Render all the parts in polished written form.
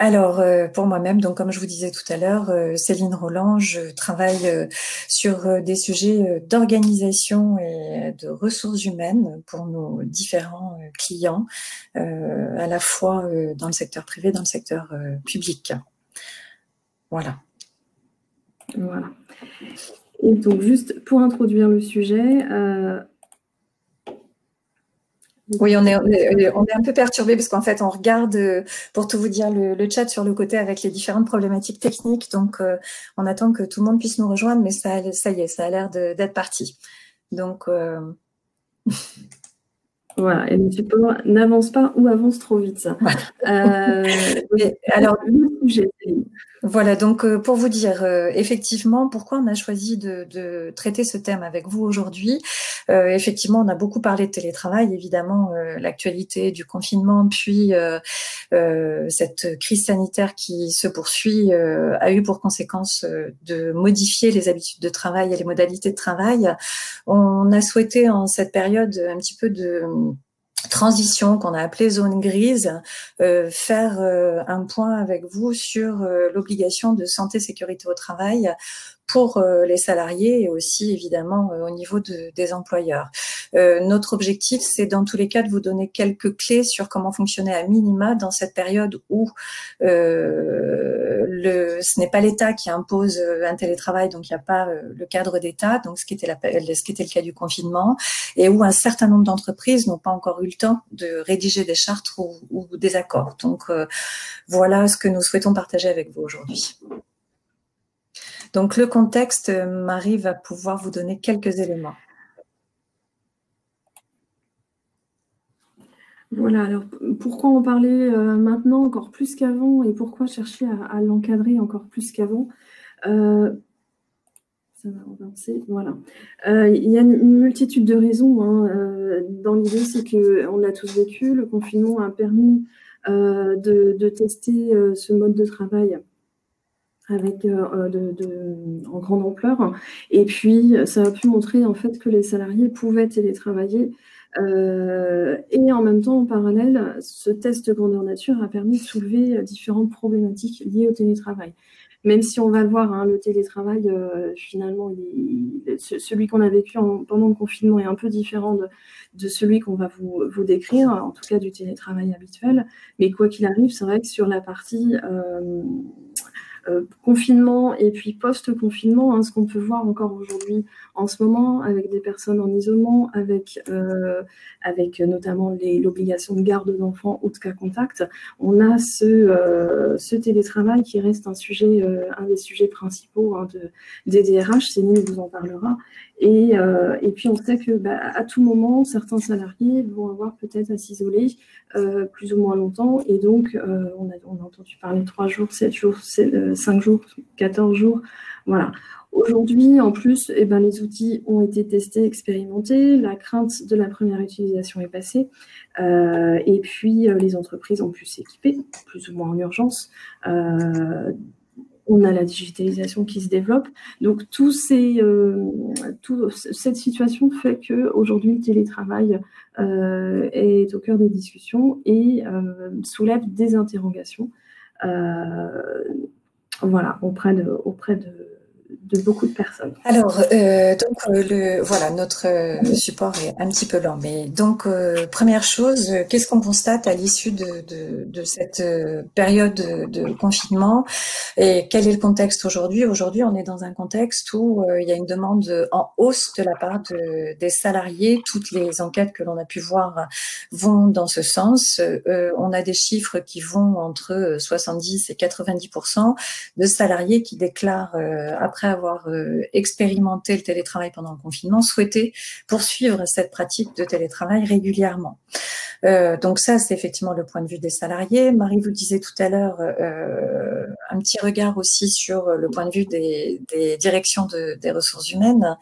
Alors, pour moi-même, donc comme je vous disais tout à l'heure, Céline Roland, je travaille sur des sujets d'organisation et de ressources humaines pour nos différents clients, à la fois dans le secteur privé, dans le secteur public. Voilà. Voilà. Et donc, juste pour introduire le sujet, oui, on est un peu perturbé parce qu'en fait, on regarde, pour tout vous dire, le chat sur le côté avec les différentes problématiques techniques. Donc, on attend que tout le monde puisse nous rejoindre, mais ça y est, ça a l'air d'être parti. Donc, voilà. Et le support n'avance pas ou avance trop vite. Alors, le sujet, voilà, donc pour vous dire effectivement pourquoi on a choisi de traiter ce thème avec vous aujourd'hui. Effectivement, on a beaucoup parlé de télétravail, évidemment, l'actualité du confinement, puis cette crise sanitaire qui se poursuit a eu pour conséquence de modifier les habitudes de travail et les modalités de travail. On a souhaité en cette période un petit peu de transition qu'on a appelée zone grise, faire un point avec vous sur l'obligation de santé sécurité au travail pour les salariés et aussi évidemment au niveau des employeurs. Notre objectif, c'est dans tous les cas de vous donner quelques clés sur comment fonctionner à minima dans cette période où ce n'est pas l'État qui impose un télétravail, donc il n'y a pas le cadre d'État, donc ce qui était le cas du confinement, et où un certain nombre d'entreprises n'ont pas encore eu le temps de rédiger des chartes ou des accords. Donc voilà ce que nous souhaitons partager avec vous aujourd'hui. Donc le contexte, Marie va pouvoir vous donner quelques éléments. Voilà, alors pourquoi en parler maintenant encore plus qu'avant et pourquoi chercher à l'encadrer encore plus qu'avant ça va avancer, voilà. Il y a une multitude de raisons. Dans l'idée, c'est qu'on l'a tous vécu. Le confinement a permis de tester ce mode de travail avec en grande ampleur. Et puis, ça a pu montrer en fait que les salariés pouvaient télétravailler. Et en même temps, en parallèle, ce test grandeur nature a permis de soulever différentes problématiques liées au télétravail. Même si on va le voir, le télétravail, finalement, celui qu'on a vécu pendant le confinement est un peu différent de celui qu'on va vous décrire, en tout cas du télétravail habituel. Mais quoi qu'il arrive, c'est vrai que sur la partie confinement et puis post-confinement, ce qu'on peut voir encore aujourd'hui en ce moment avec des personnes en isolement, avec notamment l'obligation de garde d'enfants ou de cas contact, on a ce télétravail qui reste un des sujets principaux des DRH, Céline vous en parlera. Et puis on sait que à tout moment, certains salariés vont avoir peut-être à s'isoler plus ou moins longtemps. Et donc, on a entendu parler de 3 jours, 7 jours, 5 jours, 14 jours. Voilà. Aujourd'hui, en plus, les outils ont été testés, expérimentés. La crainte de la première utilisation est passée. Et puis, les entreprises ont pu s'équiper, plus ou moins en urgence. On a la digitalisation qui se développe. Donc, cette situation fait qu'aujourd'hui, le télétravail est au cœur des discussions et soulève des interrogations auprès de beaucoup de personnes. Alors, voilà, notre support est un petit peu lent, mais donc première chose, qu'est-ce qu'on constate à l'issue de cette période de confinement et quel est le contexte aujourd'hui? Aujourd'hui, on est dans un contexte où il y a une demande en hausse de la part des salariés. Toutes les enquêtes que l'on a pu voir vont dans ce sens. On a des chiffres qui vont entre 70 et 90% de salariés qui déclarent après avoir expérimenter le télétravail pendant le confinement, souhaiter poursuivre cette pratique de télétravail régulièrement. Donc ça, c'est effectivement le point de vue des salariés. Marie vous disait tout à l'heure un petit regard aussi sur le point de vue des directions des ressources humaines.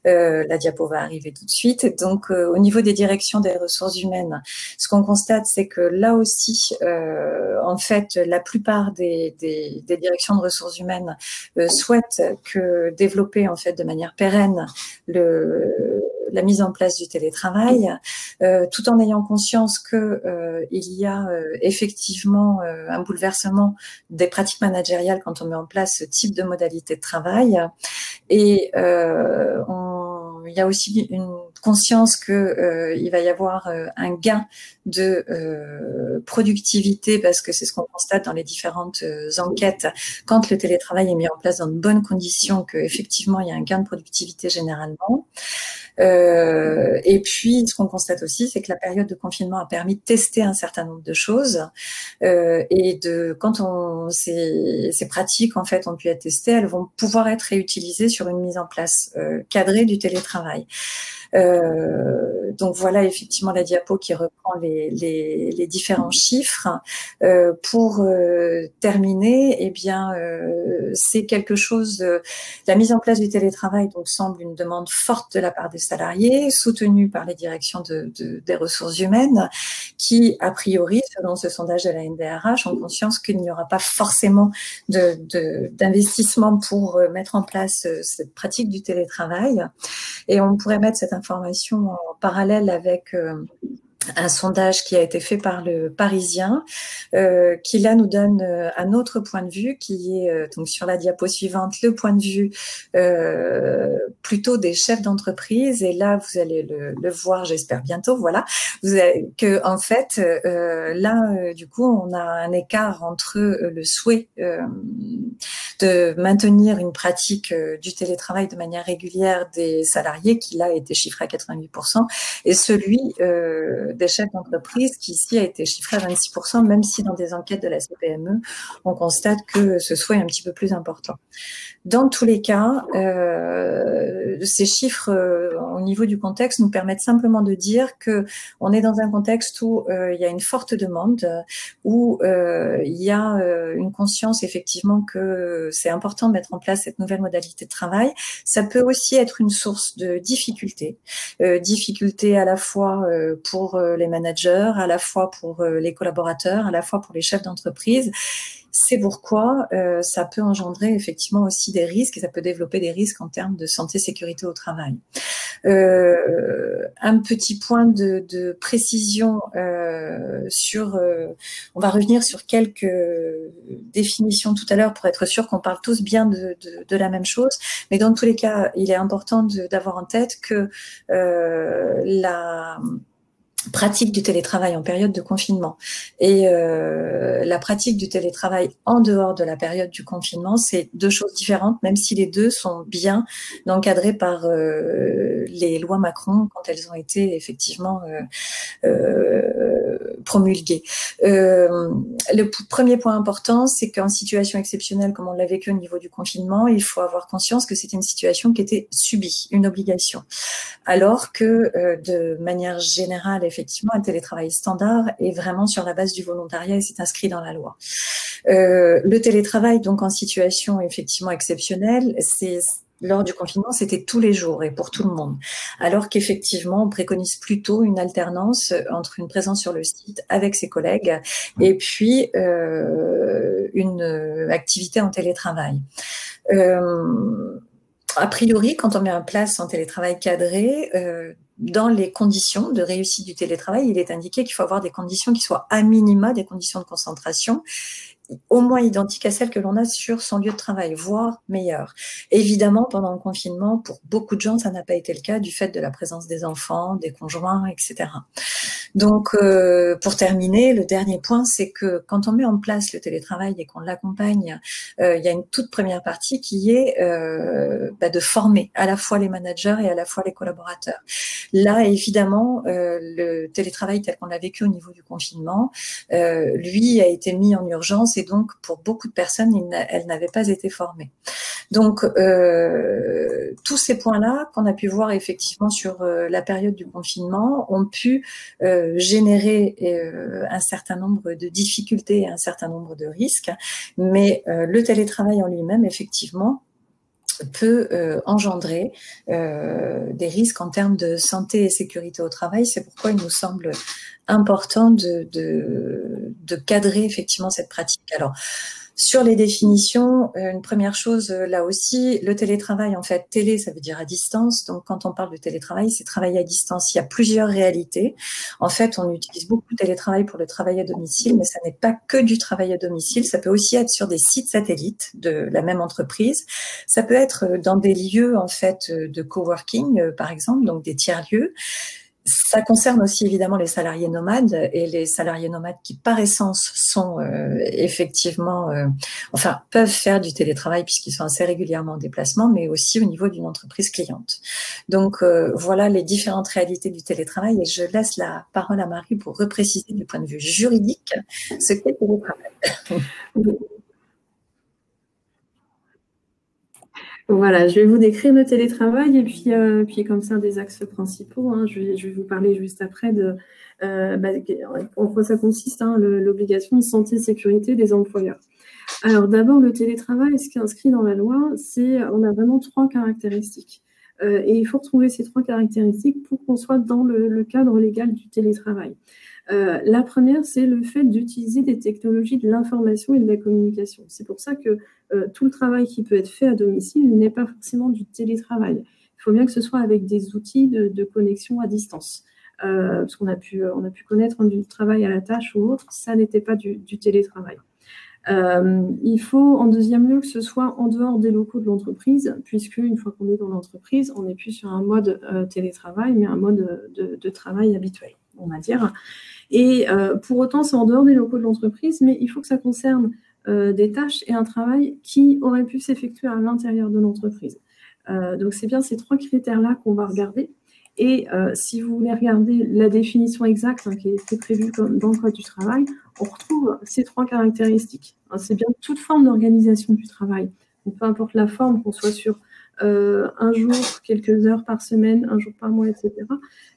La diapo va arriver tout de suite. Donc, au niveau des directions des ressources humaines, ce qu'on constate, c'est que là aussi, en fait, la plupart des directions de ressources humaines souhaitent développer en fait de manière pérenne la mise en place du télétravail, tout en ayant conscience que il y a effectivement un bouleversement des pratiques managériales quand on met en place ce type de modalité de travail. Et il y a aussi une conscience que il va y avoir un gain de productivité, parce que c'est ce qu'on constate dans les différentes enquêtes quand le télétravail est mis en place dans de bonnes conditions, que effectivement il y a un gain de productivité généralement. Et puis, ce qu'on constate aussi, c'est que la période de confinement a permis de tester un certain nombre de choses, et ces pratiques en fait ont pu être testées, elles vont pouvoir être réutilisées sur une mise en place cadrée du télétravail. Donc voilà effectivement la diapo qui reprend les différents chiffres. Pour terminer, eh bien, c'est quelque chose. La mise en place du télétravail donc semble une demande forte de la part des salariés, soutenue par les directions des ressources humaines, qui a priori, selon ce sondage de la NDRH, ont conscience qu'il n'y aura pas forcément d'investissement pour mettre en place cette pratique du télétravail. Et on pourrait mettre cette information en parallèle avec un sondage qui a été fait par le Parisien, qui là nous donne un autre point de vue, qui est donc sur la diapo suivante, le point de vue plutôt des chefs d'entreprise. Et là, vous allez le voir, j'espère bientôt. Voilà, que en fait, là, du coup, on a un écart entre le souhait de maintenir une pratique du télétravail de manière régulière des salariés, qui là a été chiffré à 88%, et celui des chefs d'entreprise, qui ici a été chiffré à 26%, même si dans des enquêtes de la CPME, on constate que ce souhait est un petit peu plus important. Dans tous les cas, ces chiffres au niveau du contexte nous permettent simplement de dire que on est dans un contexte où il y a une forte demande, où il y a une conscience effectivement que c'est important de mettre en place cette nouvelle modalité de travail. Ça peut aussi être une source de difficultés, difficultés à la fois pour les managers, à la fois pour les collaborateurs, à la fois pour les chefs d'entreprise. C'est pourquoi ça peut engendrer effectivement aussi des risques, et ça peut développer des risques en termes de santé, sécurité au travail. Un petit point de précision sur... on va revenir sur quelques définitions tout à l'heure pour être sûr qu'on parle tous bien de la même chose. Mais dans tous les cas, il est important d'avoir en tête que la pratique du télétravail en période de confinement et la pratique du télétravail en dehors de la période du confinement, c'est deux choses différentes, même si les deux sont bien encadrées par les lois Macron quand elles ont été effectivement promulguées. Le premier point important, c'est qu'en situation exceptionnelle, comme on l'a vécu au niveau du confinement, il faut avoir conscience que c'était une situation qui était subie, une obligation. Alors que de manière générale, effectivement, un télétravail standard est vraiment sur la base du volontariat et c'est inscrit dans la loi. Le télétravail, donc en situation effectivement exceptionnelle, lors du confinement, c'était tous les jours et pour tout le monde. Alors qu'effectivement, on préconise plutôt une alternance entre une présence sur le site avec ses collègues et puis une activité en télétravail. A priori, quand on met en place un télétravail cadré, dans les conditions de réussite du télétravail, il est indiqué qu'il faut avoir des conditions qui soient à minima des conditions de concentration au moins identiques à celles que l'on a sur son lieu de travail, voire meilleures. Évidemment, pendant le confinement, pour beaucoup de gens, ça n'a pas été le cas du fait de la présence des enfants, des conjoints, etc. Donc, pour terminer, le dernier point, c'est que quand on met en place le télétravail et qu'on l'accompagne, il y a une toute première partie qui est de former à la fois les managers et à la fois les collaborateurs. Là, évidemment, le télétravail tel qu'on l'a vécu au niveau du confinement, lui a été mis en urgence et donc pour beaucoup de personnes, elles n'avaient pas été formées. Donc, tous ces points-là qu'on a pu voir effectivement sur la période du confinement ont pu générer un certain nombre de difficultés et un certain nombre de risques, mais le télétravail en lui-même, effectivement, peut engendrer des risques en termes de santé et sécurité au travail. C'est pourquoi il nous semble important de cadrer effectivement cette pratique. Alors, Sur les définitions, une première chose, là aussi, le télétravail, en fait, télé, ça veut dire à distance. Donc, quand on parle de télétravail, c'est travailler à distance. Il y a plusieurs réalités. En fait, on utilise beaucoup le télétravail pour le travail à domicile, mais ça n'est pas que du travail à domicile. Ça peut aussi être sur des sites satellites de la même entreprise. Ça peut être dans des lieux, en fait, de coworking, par exemple, donc des tiers-lieux. Ça concerne aussi évidemment les salariés nomades et les salariés nomades qui, par essence, sont effectivement, enfin, peuvent faire du télétravail puisqu'ils sont assez régulièrement en déplacement, mais aussi au niveau d'une entreprise cliente. Donc, voilà les différentes réalités du télétravail et je laisse la parole à Marie pour repréciser du point de vue juridique ce qu'est le télétravail. Voilà, je vais vous décrire le télétravail et puis comme ça des axes principaux. Hein, je vais vous parler juste après de en quoi ça consiste, hein, l'obligation de santé et sécurité des employeurs. Alors d'abord, le télétravail, ce qui est inscrit dans la loi, on a vraiment 3 caractéristiques. Et il faut retrouver ces 3 caractéristiques pour qu'on soit dans le cadre légal du télétravail. La première, c'est le fait d'utiliser des technologies de l'information et de la communication. C'est pour ça que tout le travail qui peut être fait à domicile n'est pas forcément du télétravail. Il faut bien que ce soit avec des outils de connexion à distance. Parce qu'on a pu connaître du travail à la tâche ou autre, ça n'était pas du télétravail. Il faut en deuxième lieu que ce soit en dehors des locaux de l'entreprise, puisque une fois qu'on est dans l'entreprise, on n'est plus sur un mode télétravail, mais un mode de travail habituel, on va dire. Et pour autant, c'est en dehors des locaux de l'entreprise, mais il faut que ça concerne des tâches et un travail qui auraient pu s'effectuer à l'intérieur de l'entreprise. Donc c'est bien ces 3 critères-là qu'on va regarder. Et si vous voulez regarder la définition exacte, hein, qui est prévue dans le Code du travail, on retrouve ces 3 caractéristiques. Hein, c'est bien toute forme d'organisation du travail. Donc, peu importe la forme, qu'on soit sur un jour, quelques heures par semaine, un jour par mois, etc.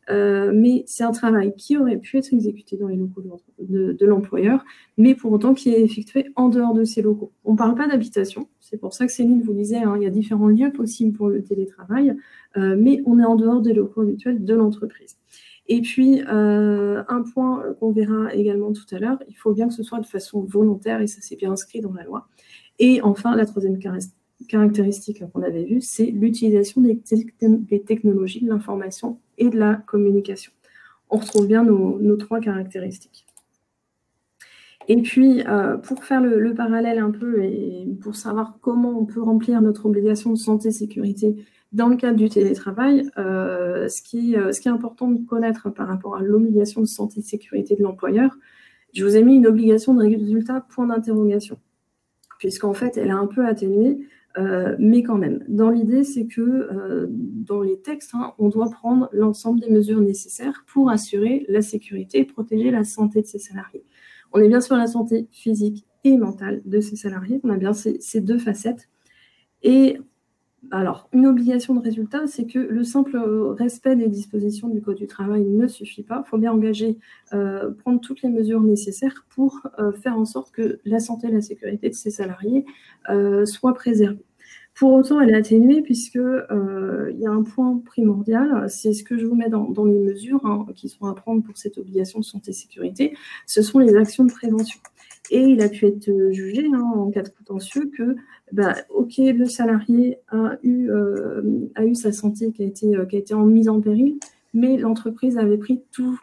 Mais c'est un travail qui aurait pu être exécuté dans les locaux de l'employeur, mais pour autant qui est effectué en dehors de ces locaux. On ne parle pas d'habitation, c'est pour ça que Céline vous disait, hein, il y a différents lieux possibles pour le télétravail, mais on est en dehors des locaux habituels de l'entreprise. Et puis, un point qu'on verra également tout à l'heure, il faut bien que ce soit de façon volontaire, et ça c'est bien inscrit dans la loi. Et enfin, la troisième caractéristique qu'on avait vue, c'est l'utilisation des technologies de l'information et de la communication. On retrouve bien nos 3 caractéristiques. Et puis, pour faire le parallèle un peu et pour savoir comment on peut remplir notre obligation de santé et sécurité dans le cadre du télétravail, ce qui est important de connaître par rapport à l'obligation de santé et sécurité de l'employeur, je vous ai mis une obligation de résultat point d'interrogation, puisqu'en fait, elle est un peu atténuée, mais quand même. Dans l'idée, c'est que dans les textes, hein, on doit prendre l'ensemble des mesures nécessaires pour assurer la sécurité et protéger la santé de ses salariés. On est bien sur la santé physique et mentale de ses salariés, on a bien ces 2 facettes. Et alors, une obligation de résultat, c'est que le simple respect des dispositions du Code du travail ne suffit pas. Il faut bien prendre toutes les mesures nécessaires pour faire en sorte que la santé et la sécurité de ses salariés soient préservées. Pour autant, elle est atténuée puisque il y a un point primordial, c'est ce que je vous mets dans les mesures, hein, qui sont à prendre pour cette obligation de santé et sécurité, ce sont les actions de prévention. Et il a pu être jugé, hein, en cas de contentieux que ok, le salarié a eu sa santé qui a été mise en péril, mais l'entreprise avait pris toutes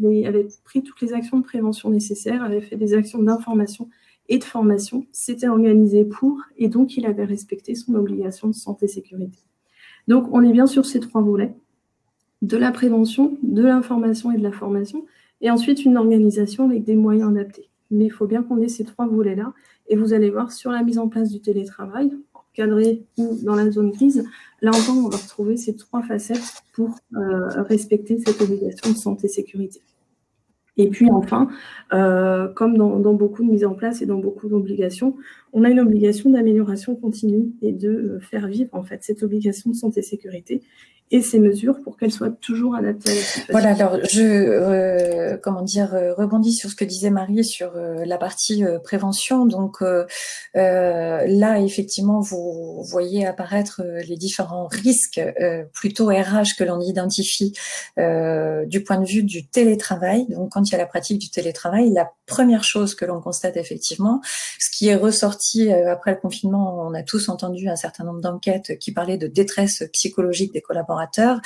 les actions de prévention nécessaires, avait fait des actions d'information et de formation, s'était organisé pour, et donc il avait respecté son obligation de santé et sécurité. Donc on est bien sur ces 3 volets, de la prévention, de l'information et de la formation, et ensuite une organisation avec des moyens adaptés. Mais il faut bien qu'on ait ces 3 volets-là, et vous allez voir sur la mise en place du télétravail, encadré ou dans la zone grise, là encore on va retrouver ces 3 facettes pour respecter cette obligation de santé et sécurité. Et puis enfin, comme dans beaucoup de mises en place et dans beaucoup d'obligations, on a une obligation d'amélioration continue et de faire vivre en fait cette obligation de santé et sécurité. et ces mesures pour qu'elles soient toujours adaptées à la situation. Voilà, alors je rebondis sur ce que disait Marie sur la partie prévention. Donc là, effectivement, vous voyez apparaître les différents risques plutôt RH que l'on identifie du point de vue du télétravail. Donc quand il y a la pratique du télétravail, la première chose que l'on constate effectivement, ce qui est ressorti après le confinement, on a tous entendu un certain nombre d'enquêtes qui parlaient de détresse psychologique des collaborateurs.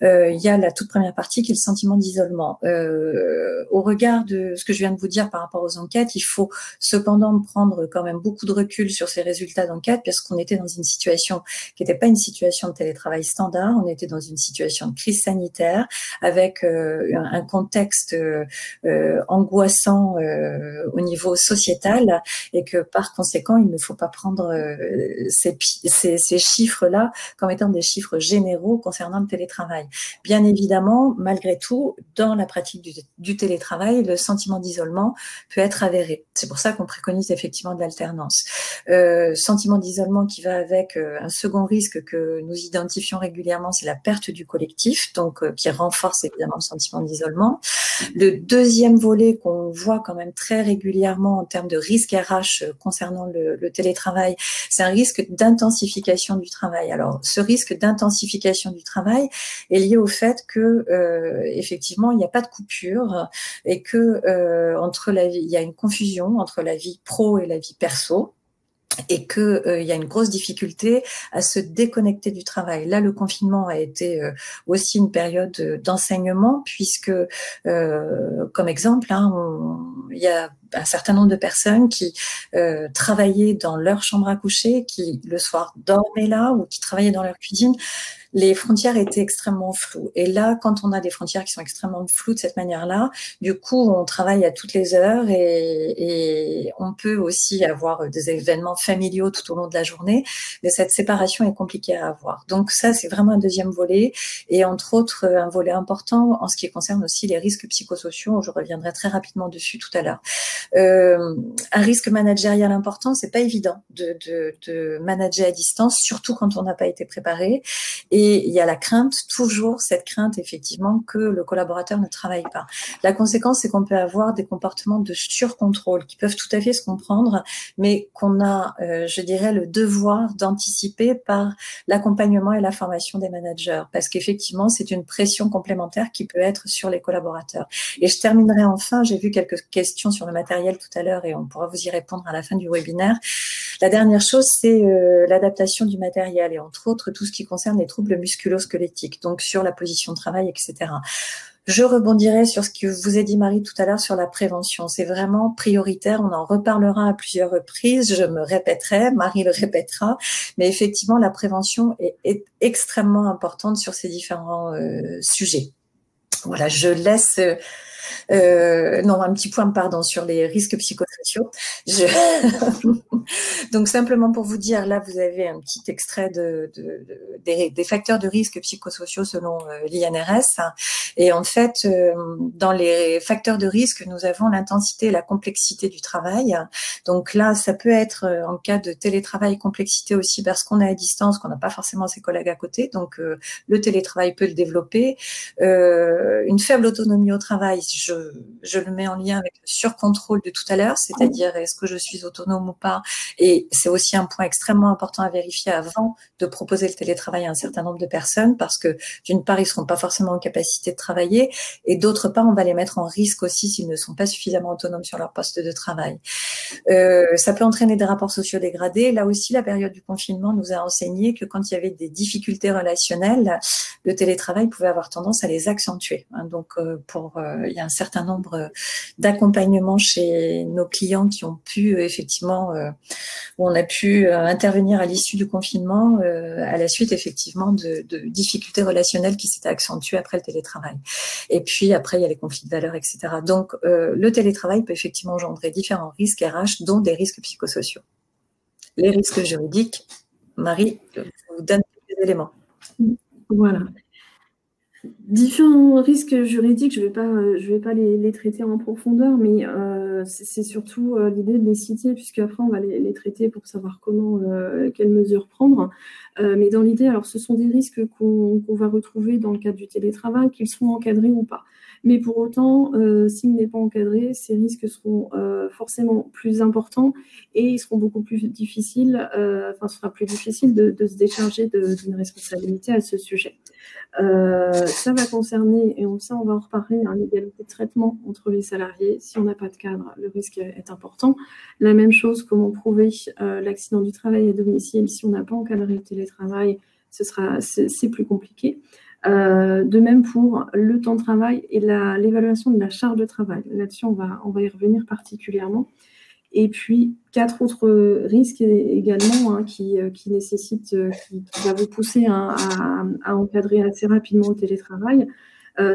Il y a la toute première partie qui est le sentiment d'isolement. Au regard de ce que je viens de vous dire par rapport aux enquêtes, il faut cependant prendre quand même beaucoup de recul sur ces résultats d'enquête, parce qu'on était dans une situation qui n'était pas une situation de télétravail standard, on était dans une situation de crise sanitaire avec un contexte angoissant au niveau sociétal, et que par conséquent, il ne faut pas prendre ces chiffres-là comme étant des chiffres généraux concernant le télétravail. Bien évidemment, malgré tout, dans la pratique du télétravail, le sentiment d'isolement peut être avéré. C'est pour ça qu'on préconise effectivement de l'alternance. Sentiment d'isolement qui va avec un second risque que nous identifions régulièrement, c'est la perte du collectif, donc qui renforce évidemment le sentiment d'isolement. Le deuxième volet qu'on voit quand même très régulièrement en termes de risque RH concernant le télétravail, c'est un risque d'intensification du travail. Alors, ce risque d'intensification du travail est lié au fait que effectivement, il n'y a pas de coupure et que il y a une confusion entre la vie pro et la vie perso, et que il y a une grosse difficulté à se déconnecter du travail. Là, le confinement a été aussi une période d'enseignement, puisque, comme exemple, il y a un certain nombre de personnes qui travaillaient dans leur chambre à coucher, qui le soir dormaient là, ou qui travaillaient dans leur cuisine. Les frontières étaient extrêmement floues. Et là, quand on a des frontières qui sont extrêmement floues de cette manière-là, du coup, on travaille à toutes les heures, et on peut aussi avoir des événements familiaux tout au long de la journée, mais cette séparation est compliquée à avoir. Donc ça, c'est vraiment un deuxième volet, et entre autres, un volet important en ce qui concerne aussi les risques psychosociaux. Je reviendrai très rapidement dessus tout à l'heure. Un risque managérial important, c'est pas évident de manager à distance, surtout quand on n'a pas été préparé. Et il y a la crainte, toujours cette crainte effectivement que le collaborateur ne travaille pas. La conséquence, c'est qu'on peut avoir des comportements de surcontrôle qui peuvent tout à fait se comprendre, mais qu'on a, je dirais, le devoir d'anticiper par l'accompagnement et la formation des managers, parce qu'effectivement, c'est une pression complémentaire qui peut être sur les collaborateurs. Et je terminerai enfin, j'ai vu quelques questions sur le matériel tout à l'heure, et on pourra vous y répondre à la fin du webinaire. La dernière chose, c'est l'adaptation du matériel, et entre autres tout ce qui concerne les troubles musculo-squelettiques, donc sur la position de travail, etc. Je rebondirai sur ce que vous a dit Marie tout à l'heure sur la prévention. C'est vraiment prioritaire. On en reparlera à plusieurs reprises. Je me répéterai, Marie le répétera, mais effectivement, la prévention est extrêmement importante sur ces différents sujets. Voilà, je laisse... non, un petit point, pardon, sur les risques psychosociaux. Donc, simplement pour vous dire, là, vous avez un petit extrait des facteurs de risque psychosociaux selon l'INRS. Et en fait, dans les facteurs de risque, nous avons l'intensité et la complexité du travail. Donc là, ça peut être, en cas de télétravail, complexité aussi parce qu'on est à distance, qu'on n'a pas forcément ses collègues à côté. Donc, le télétravail peut le développer. Une faible autonomie au travail, je le mets en lien avec le surcontrôle de tout à l'heure, c'est-à-dire est-ce que je suis autonome ou pas. Et c'est aussi un point extrêmement important à vérifier avant de proposer le télétravail à un certain nombre de personnes, parce que d'une part, ils seront pas forcément en capacité de travailler, et d'autre part, on va les mettre en risque aussi s'ils ne sont pas suffisamment autonomes sur leur poste de travail. Ça peut entraîner des rapports sociaux dégradés. Là aussi, la période du confinement nous a enseigné que quand il y avait des difficultés relationnelles, le télétravail pouvait avoir tendance à les accentuer. Donc, il y a un certain nombre d'accompagnements chez nos clients qui ont pu effectivement, où on a pu intervenir à l'issue du confinement, à la suite effectivement de difficultés relationnelles qui s'étaient accentuées après le télétravail. Et puis après, il y a les conflits de valeurs, etc. Donc, le télétravail peut effectivement engendrer différents risques RH, dont des risques psychosociaux. Les risques juridiques, Marie, je vous donne des éléments. Voilà. Différents risques juridiques, je vais pas les traiter en profondeur, mais c'est surtout l'idée de les citer, puisque après on va les traiter pour savoir quelles mesures prendre. Mais dans l'idée, alors ce sont des risques qu'on va retrouver dans le cadre du télétravail, qu'ils soient encadrés ou pas. Mais pour autant, s'il n'est pas encadré, ces risques seront forcément plus importants et ils seront beaucoup plus difficiles, enfin, ce sera plus difficile de se décharger d'une responsabilité à ce sujet. Ça va concerner, et ça on va en reparler, l'égalité de traitement entre les salariés. Si on n'a pas de cadre, le risque est important. La même chose, comment prouver l'accident du travail à domicile. Si on n'a pas encadré le télétravail, c'est plus compliqué. De même pour le temps de travail et l'évaluation de la charge de travail. Là-dessus, on va y revenir particulièrement. Et puis, 4 autres risques également qui nécessitent, qui va vous pousser à encadrer assez rapidement le télétravail.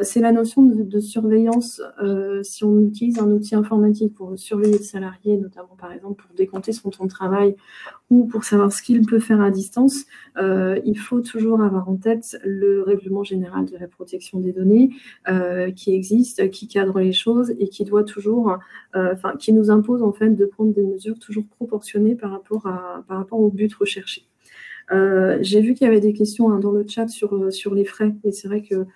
C'est la notion de surveillance. Si on utilise un outil informatique pour surveiller le salarié, notamment par exemple pour décompter son temps de travail ou pour savoir ce qu'il peut faire à distance, il faut toujours avoir en tête le règlement général de la protection des données qui existe, qui cadre les choses et qui doit toujours, qui nous impose en fait de prendre des mesures toujours proportionnées par rapport au but recherché. J'ai vu qu'il y avait des questions dans le chat sur les frais, et c'est vrai que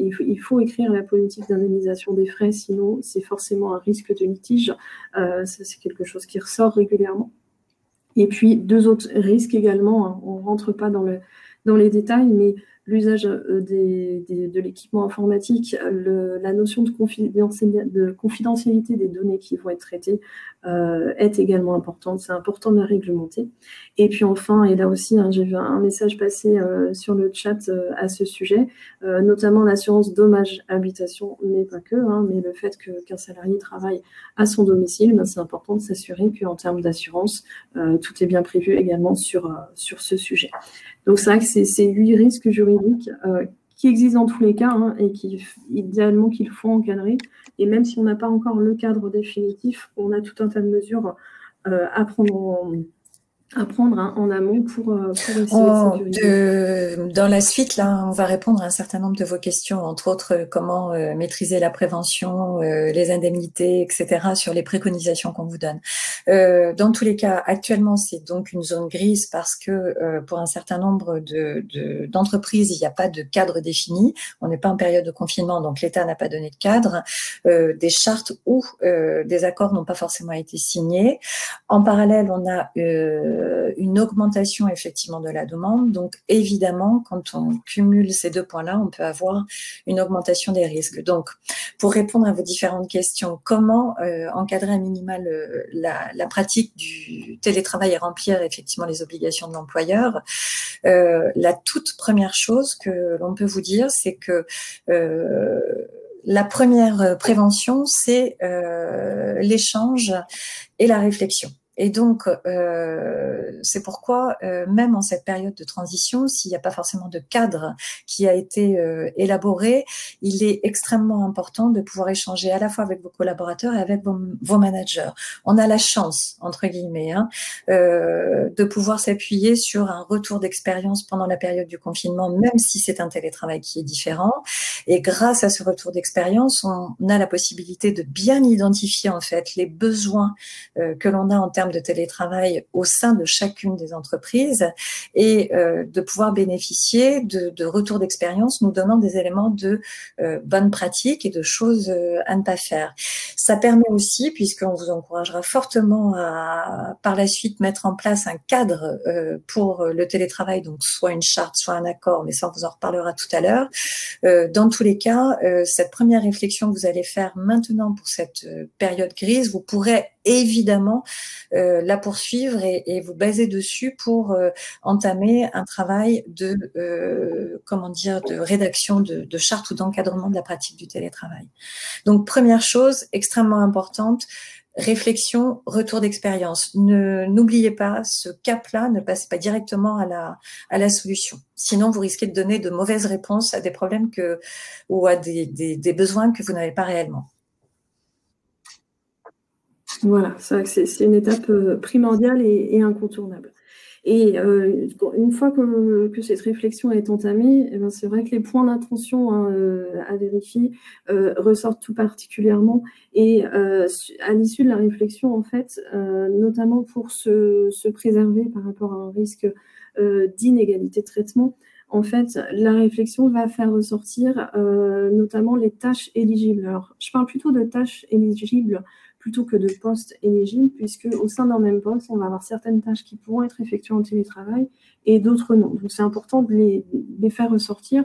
il faut écrire la politique d'indemnisation des frais, sinon c'est forcément un risque de litige. C'est quelque chose qui ressort régulièrement. Et puis, 2 autres risques également, on ne rentre pas dans les détails, mais l'usage de l'équipement informatique, la notion de confidentialité des données qui vont être traitées est également importante. C'est important de la réglementer. Et puis enfin, et là aussi, j'ai vu un message passer sur le chat à ce sujet, notamment l'assurance dommage habitation, mais pas que, mais le fait qu'un salarié travaille à son domicile, c'est important de s'assurer qu'en termes d'assurance, tout est bien prévu également sur ce sujet. Donc c'est vrai que c'est 8 risques juridiques qui existent dans tous les cas et idéalement qu'il faut encadrer. Et même si on n'a pas encore le cadre définitif, on a tout un tas de mesures à prendre en amont pour essayer de sécuriser. Dans la suite, là, on va répondre à un certain nombre de vos questions, entre autres comment maîtriser la prévention, les indemnités, etc., sur les préconisations qu'on vous donne. Dans tous les cas, actuellement, c'est donc une zone grise parce que pour un certain nombre d'entreprises, il n'y a pas de cadre défini. On n'est pas en période de confinement, donc l'État n'a pas donné de cadre. Des chartes ou des accords n'ont pas forcément été signés. En parallèle, on a une augmentation effectivement de la demande. Donc évidemment, quand on cumule ces 2 points-là, on peut avoir une augmentation des risques. Donc, pour répondre à vos différentes questions, comment encadrer un minimal la pratique du télétravail et remplir effectivement les obligations de l'employeur? La toute première chose que l'on peut vous dire, c'est que la première prévention, c'est l'échange et la réflexion. Et donc, c'est pourquoi, même en cette période de transition, s'il n'y a pas forcément de cadre qui a été élaboré, il est extrêmement important de pouvoir échanger à la fois avec vos collaborateurs et avec vos managers. On a la chance, entre guillemets, de pouvoir s'appuyer sur un retour d'expérience pendant la période du confinement, même si c'est un télétravail qui est différent. Et grâce à ce retour d'expérience, on a la possibilité de bien identifier en fait les besoins que l'on a en termes de télétravail au sein de chacune des entreprises et de pouvoir bénéficier de retours d'expérience nous donnant des éléments de bonnes pratiques et de choses à ne pas faire. Ça permet aussi, puisqu'on vous encouragera fortement à par la suite mettre en place un cadre pour le télétravail, donc soit une charte, soit un accord, mais ça on vous en reparlera tout à l'heure. Dans tous les cas, cette première réflexion que vous allez faire maintenant pour cette période grise, vous pourrez évidemment la poursuivre et vous baser dessus pour entamer un travail de de rédaction de charte ou d'encadrement de la pratique du télétravail. Donc première chose extrêmement importante, réflexion, retour d'expérience. N'oubliez pas, ce cap-là, ne passez pas directement à la solution. Sinon, vous risquez de donner de mauvaises réponses à des problèmes ou à des besoins que vous n'avez pas réellement. Voilà, c'est vrai que c'est une étape primordiale et incontournable. Et une fois que cette réflexion est entamée, eh ben, c'est vrai que les points d'attention à vérifier ressortent tout particulièrement. Et à l'issue de la réflexion, en fait, notamment pour se préserver par rapport à un risque d'inégalité de traitement, en fait, la réflexion va faire ressortir notamment les tâches éligibles. Alors, je parle plutôt de tâches éligibles plutôt que de postes éligibles, puisque au sein d'un même poste, on va avoir certaines tâches qui pourront être effectuées en télétravail et d'autres non. Donc, c'est important de les faire ressortir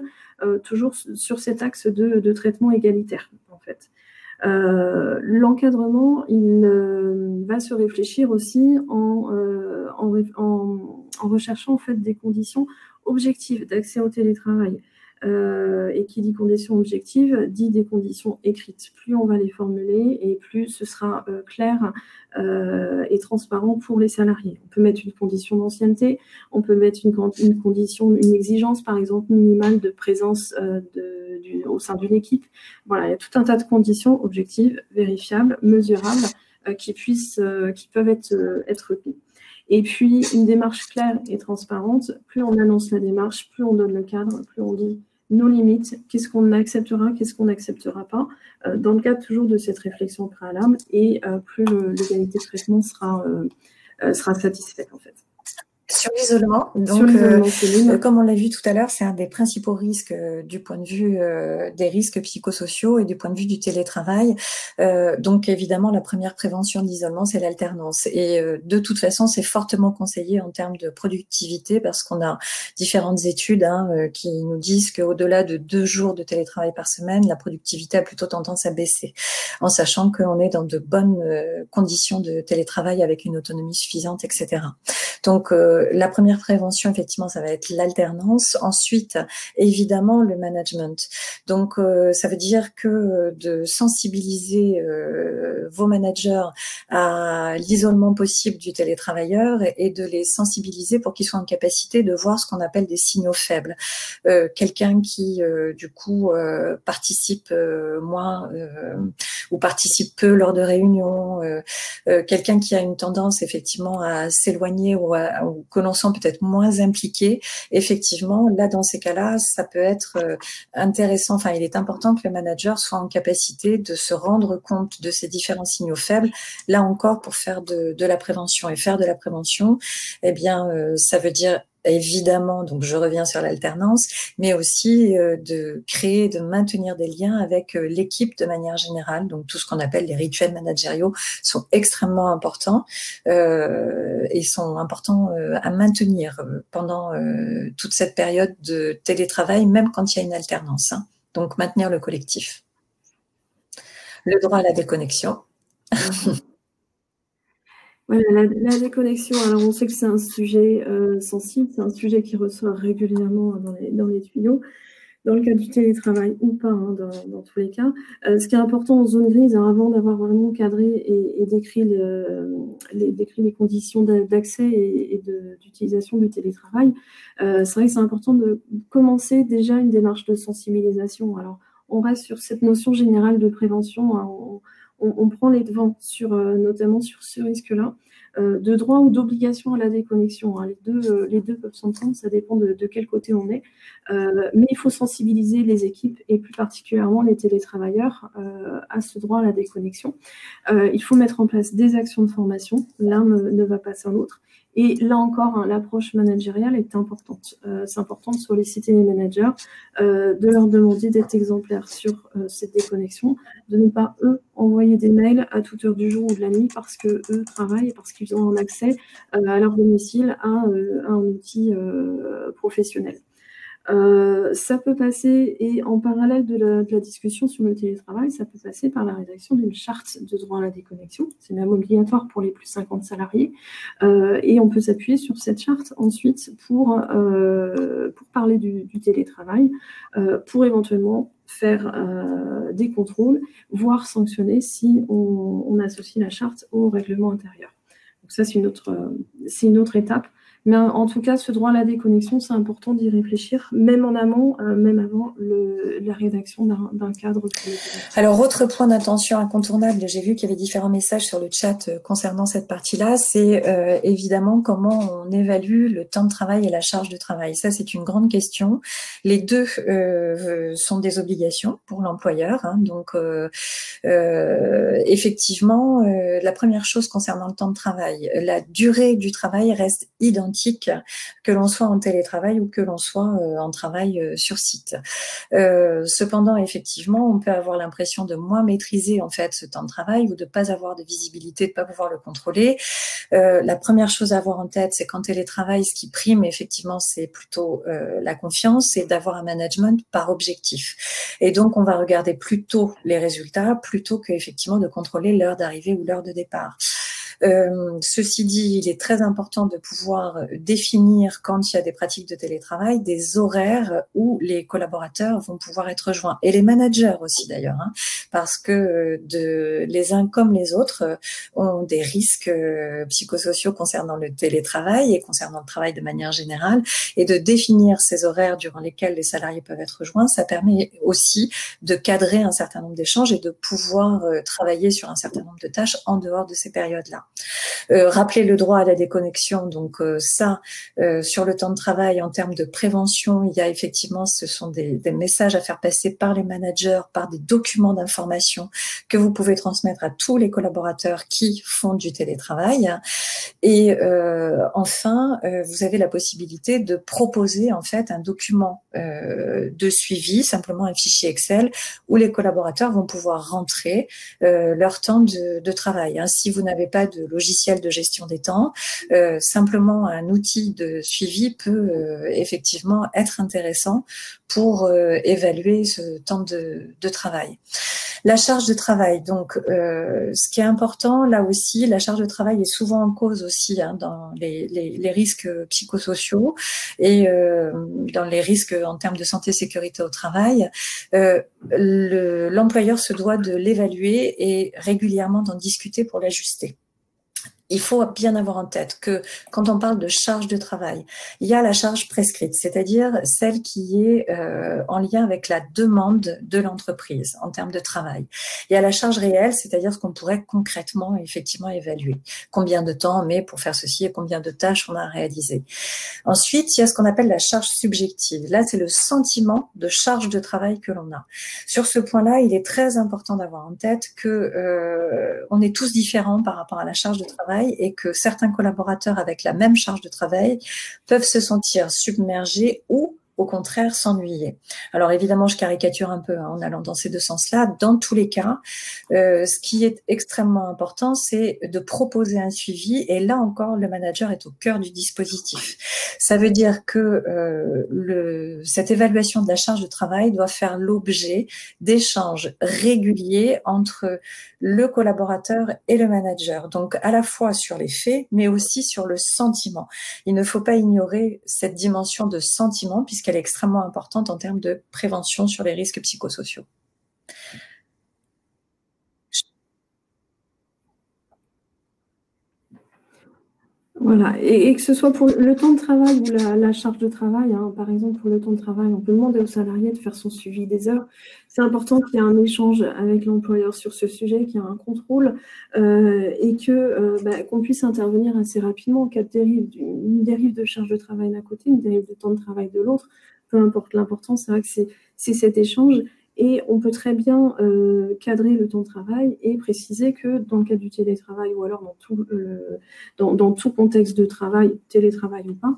toujours sur cet axe de traitement égalitaire, en fait. L'encadrement, il va se réfléchir aussi en recherchant en fait des conditions objectives d'accès au télétravail. Et qui dit conditions objectives, dit des conditions écrites. Plus on va les formuler et plus ce sera clair et transparent pour les salariés. On peut mettre une condition d'ancienneté, on peut mettre une condition, une exigence par exemple minimale de présence au sein d'une équipe. Voilà, il y a tout un tas de conditions objectives, vérifiables, mesurables, qui peuvent être retenues. Et puis, une démarche claire et transparente, plus on annonce la démarche, plus on donne le cadre, plus on dit nos limites, qu'est-ce qu'on acceptera, qu'est-ce qu'on n'acceptera pas, dans le cadre toujours de cette réflexion préalable, et plus l'égalité de traitement sera satisfaite, en fait. Sur l'isolement, donc comme on l'a vu tout à l'heure, c'est un des principaux risques du point de vue des risques psychosociaux et du point de vue du télétravail. Donc évidemment, la première prévention de l'isolement, c'est l'alternance. Et de toute façon, c'est fortement conseillé en termes de productivité parce qu'on a différentes études qui nous disent qu'au-delà de 2 jours de télétravail par semaine, la productivité a plutôt tendance à baisser, en sachant qu'on est dans de bonnes conditions de télétravail avec une autonomie suffisante, etc. Donc, la première prévention, effectivement, ça va être l'alternance. Ensuite, évidemment, le management. Donc, ça veut dire que de sensibiliser vos managers à l'isolement possible du télétravailleur et de les sensibiliser pour qu'ils soient en capacité de voir ce qu'on appelle des signaux faibles. Quelqu'un qui, du coup, participe moins ou participe peu lors de réunions, quelqu'un qui a une tendance, effectivement, à s'éloigner ou que l'on sent peut-être moins impliqué, effectivement, là, dans ces cas-là, ça peut être intéressant. Enfin, il est important que le manager soit en capacité de se rendre compte de ces différents signaux faibles, là encore, pour faire de la prévention. Et faire de la prévention, eh bien, ça veut dire évidemment, donc je reviens sur l'alternance, mais aussi de créer, de maintenir des liens avec l'équipe de manière générale. Donc tout ce qu'on appelle les rituels managériaux sont extrêmement importants et sont importants à maintenir pendant toute cette période de télétravail, même quand il y a une alternance. Donc maintenir le collectif. Le droit à la déconnexion. Voilà, la déconnexion, alors on sait que c'est un sujet sensible, c'est un sujet qui ressort régulièrement dans les tuyaux, dans le cas du télétravail ou pas, dans tous les cas. Ce qui est important en zone grise, avant d'avoir vraiment cadré et décrit les conditions d'accès et d'utilisation du télétravail, c'est vrai que c'est important de commencer déjà une démarche de sensibilisation. Alors, on reste sur cette notion générale de prévention, on prend les devants notamment sur ce risque-là, de droit ou d'obligation à la déconnexion. Les deux peuvent s'entendre, ça dépend de quel côté on est. Mais il faut sensibiliser les équipes et plus particulièrement les télétravailleurs à ce droit à la déconnexion. Il faut mettre en place des actions de formation. L'un ne va pas sans l'autre. Et là encore, l'approche managériale est importante. C'est important de solliciter les managers, de leur demander d'être exemplaires sur cette déconnexion, de ne pas, eux, envoyer des mails à toute heure du jour ou de la nuit parce qu'eux travaillent et parce qu'ils ont un accès à leur domicile à un outil professionnel. Ça peut passer, et en parallèle de la discussion sur le télétravail, ça peut passer par la rédaction d'une charte de droit à la déconnexion. C'est même obligatoire pour les plus 50 salariés. Et on peut s'appuyer sur cette charte ensuite pour parler du télétravail, pour éventuellement faire des contrôles, voire sanctionner si on associe la charte au règlement intérieur. Donc ça, c'est une autre étape Mais en tout cas, ce droit à la déconnexion, c'est important d'y réfléchir, même en amont, même avant la rédaction d'un cadre. Alors, autre point d'attention incontournable, j'ai vu qu'il y avait différents messages sur le chat concernant cette partie-là, c'est évidemment comment on évalue le temps de travail et la charge de travail. Ça, c'est une grande question. Les deux sont des obligations pour l'employeur. Hein, donc, effectivement, la première chose concernant le temps de travail, la durée du travail reste identique que l'on soit en télétravail ou que l'on soit en travail sur site. Cependant, effectivement, on peut avoir l'impression de moins maîtriser en fait ce temps de travail ou de pas avoir de visibilité, de pas pouvoir le contrôler. La première chose à avoir en tête, c'est qu'en télétravail, ce qui prime effectivement, c'est plutôt la confiance et d'avoir un management par objectif. Et donc, on va regarder plutôt les résultats plutôt que effectivement de contrôler l'heure d'arrivée ou l'heure de départ. Ceci dit, il est très important de pouvoir définir, quand il y a des pratiques de télétravail, des horaires où les collaborateurs vont pouvoir être joints. Et les managers aussi d'ailleurs, hein, parce que les uns comme les autres ont des risques psychosociaux concernant le télétravail et concernant le travail de manière générale. Et de définir ces horaires durant lesquels les salariés peuvent être joints, ça permet aussi de cadrer un certain nombre d'échanges et de pouvoir travailler sur un certain nombre de tâches en dehors de ces périodes-là. Rappeler le droit à la déconnexion, donc sur le temps de travail en termes de prévention, il y a effectivement, ce sont des messages à faire passer par les managers, par des documents d'information que vous pouvez transmettre à tous les collaborateurs qui font du télétravail. Et enfin, vous avez la possibilité de proposer en fait un document de suivi, simplement un fichier Excel, où les collaborateurs vont pouvoir rentrer leur temps de travail. Hein. Si vous n'avez pas de logiciel de gestion des temps, simplement un outil de suivi peut effectivement être intéressant pour évaluer ce temps de travail. La charge de travail, donc ce qui est important là aussi, la charge de travail est souvent en cause aussi hein, dans les risques psychosociaux et dans les risques en termes de santé et sécurité au travail. L'employeur se doit de l'évaluer et régulièrement d'en discuter pour l'ajuster. Il faut bien avoir en tête que quand on parle de charge de travail, il y a la charge prescrite, c'est-à-dire celle qui est en lien avec la demande de l'entreprise en termes de travail. Il y a la charge réelle, c'est-à-dire ce qu'on pourrait concrètement effectivement évaluer. Combien de temps on met pour faire ceci et combien de tâches on a à réaliser. Ensuite, il y a ce qu'on appelle la charge subjective. Là, c'est le sentiment de charge de travail que l'on a. Sur ce point-là, il est très important d'avoir en tête que on est tous différents par rapport à la charge de travail et que certains collaborateurs avec la même charge de travail peuvent se sentir submergés ou au contraire s'ennuyer. Alors évidemment, je caricature un peu hein, en allant dans ces deux sens-là. Dans tous les cas, ce qui est extrêmement important, c'est de proposer un suivi. Et là encore, le manager est au cœur du dispositif. Ça veut dire que cette évaluation de la charge de travail doit faire l'objet d'échanges réguliers entre le collaborateur et le manager. Donc à la fois sur les faits, mais aussi sur le sentiment. Il ne faut pas ignorer cette dimension de sentiment puisqu'elle est extrêmement importante en termes de prévention sur les risques psychosociaux. Voilà, et que ce soit pour le temps de travail ou la charge de travail, hein, par exemple pour le temps de travail, on peut demander au salarié de faire son suivi des heures. C'est important qu'il y ait un échange avec l'employeur sur ce sujet, qu'il y ait un contrôle et qu'on puisse intervenir assez rapidement en cas de dérive, une dérive de charge de travail d'un côté, une dérive de temps de travail de l'autre. Peu importe l'important, c'est vrai que c'est cet échange. Et on peut très bien cadrer le temps de travail et préciser que dans le cas du télétravail ou alors dans tout contexte de travail, télétravail ou pas,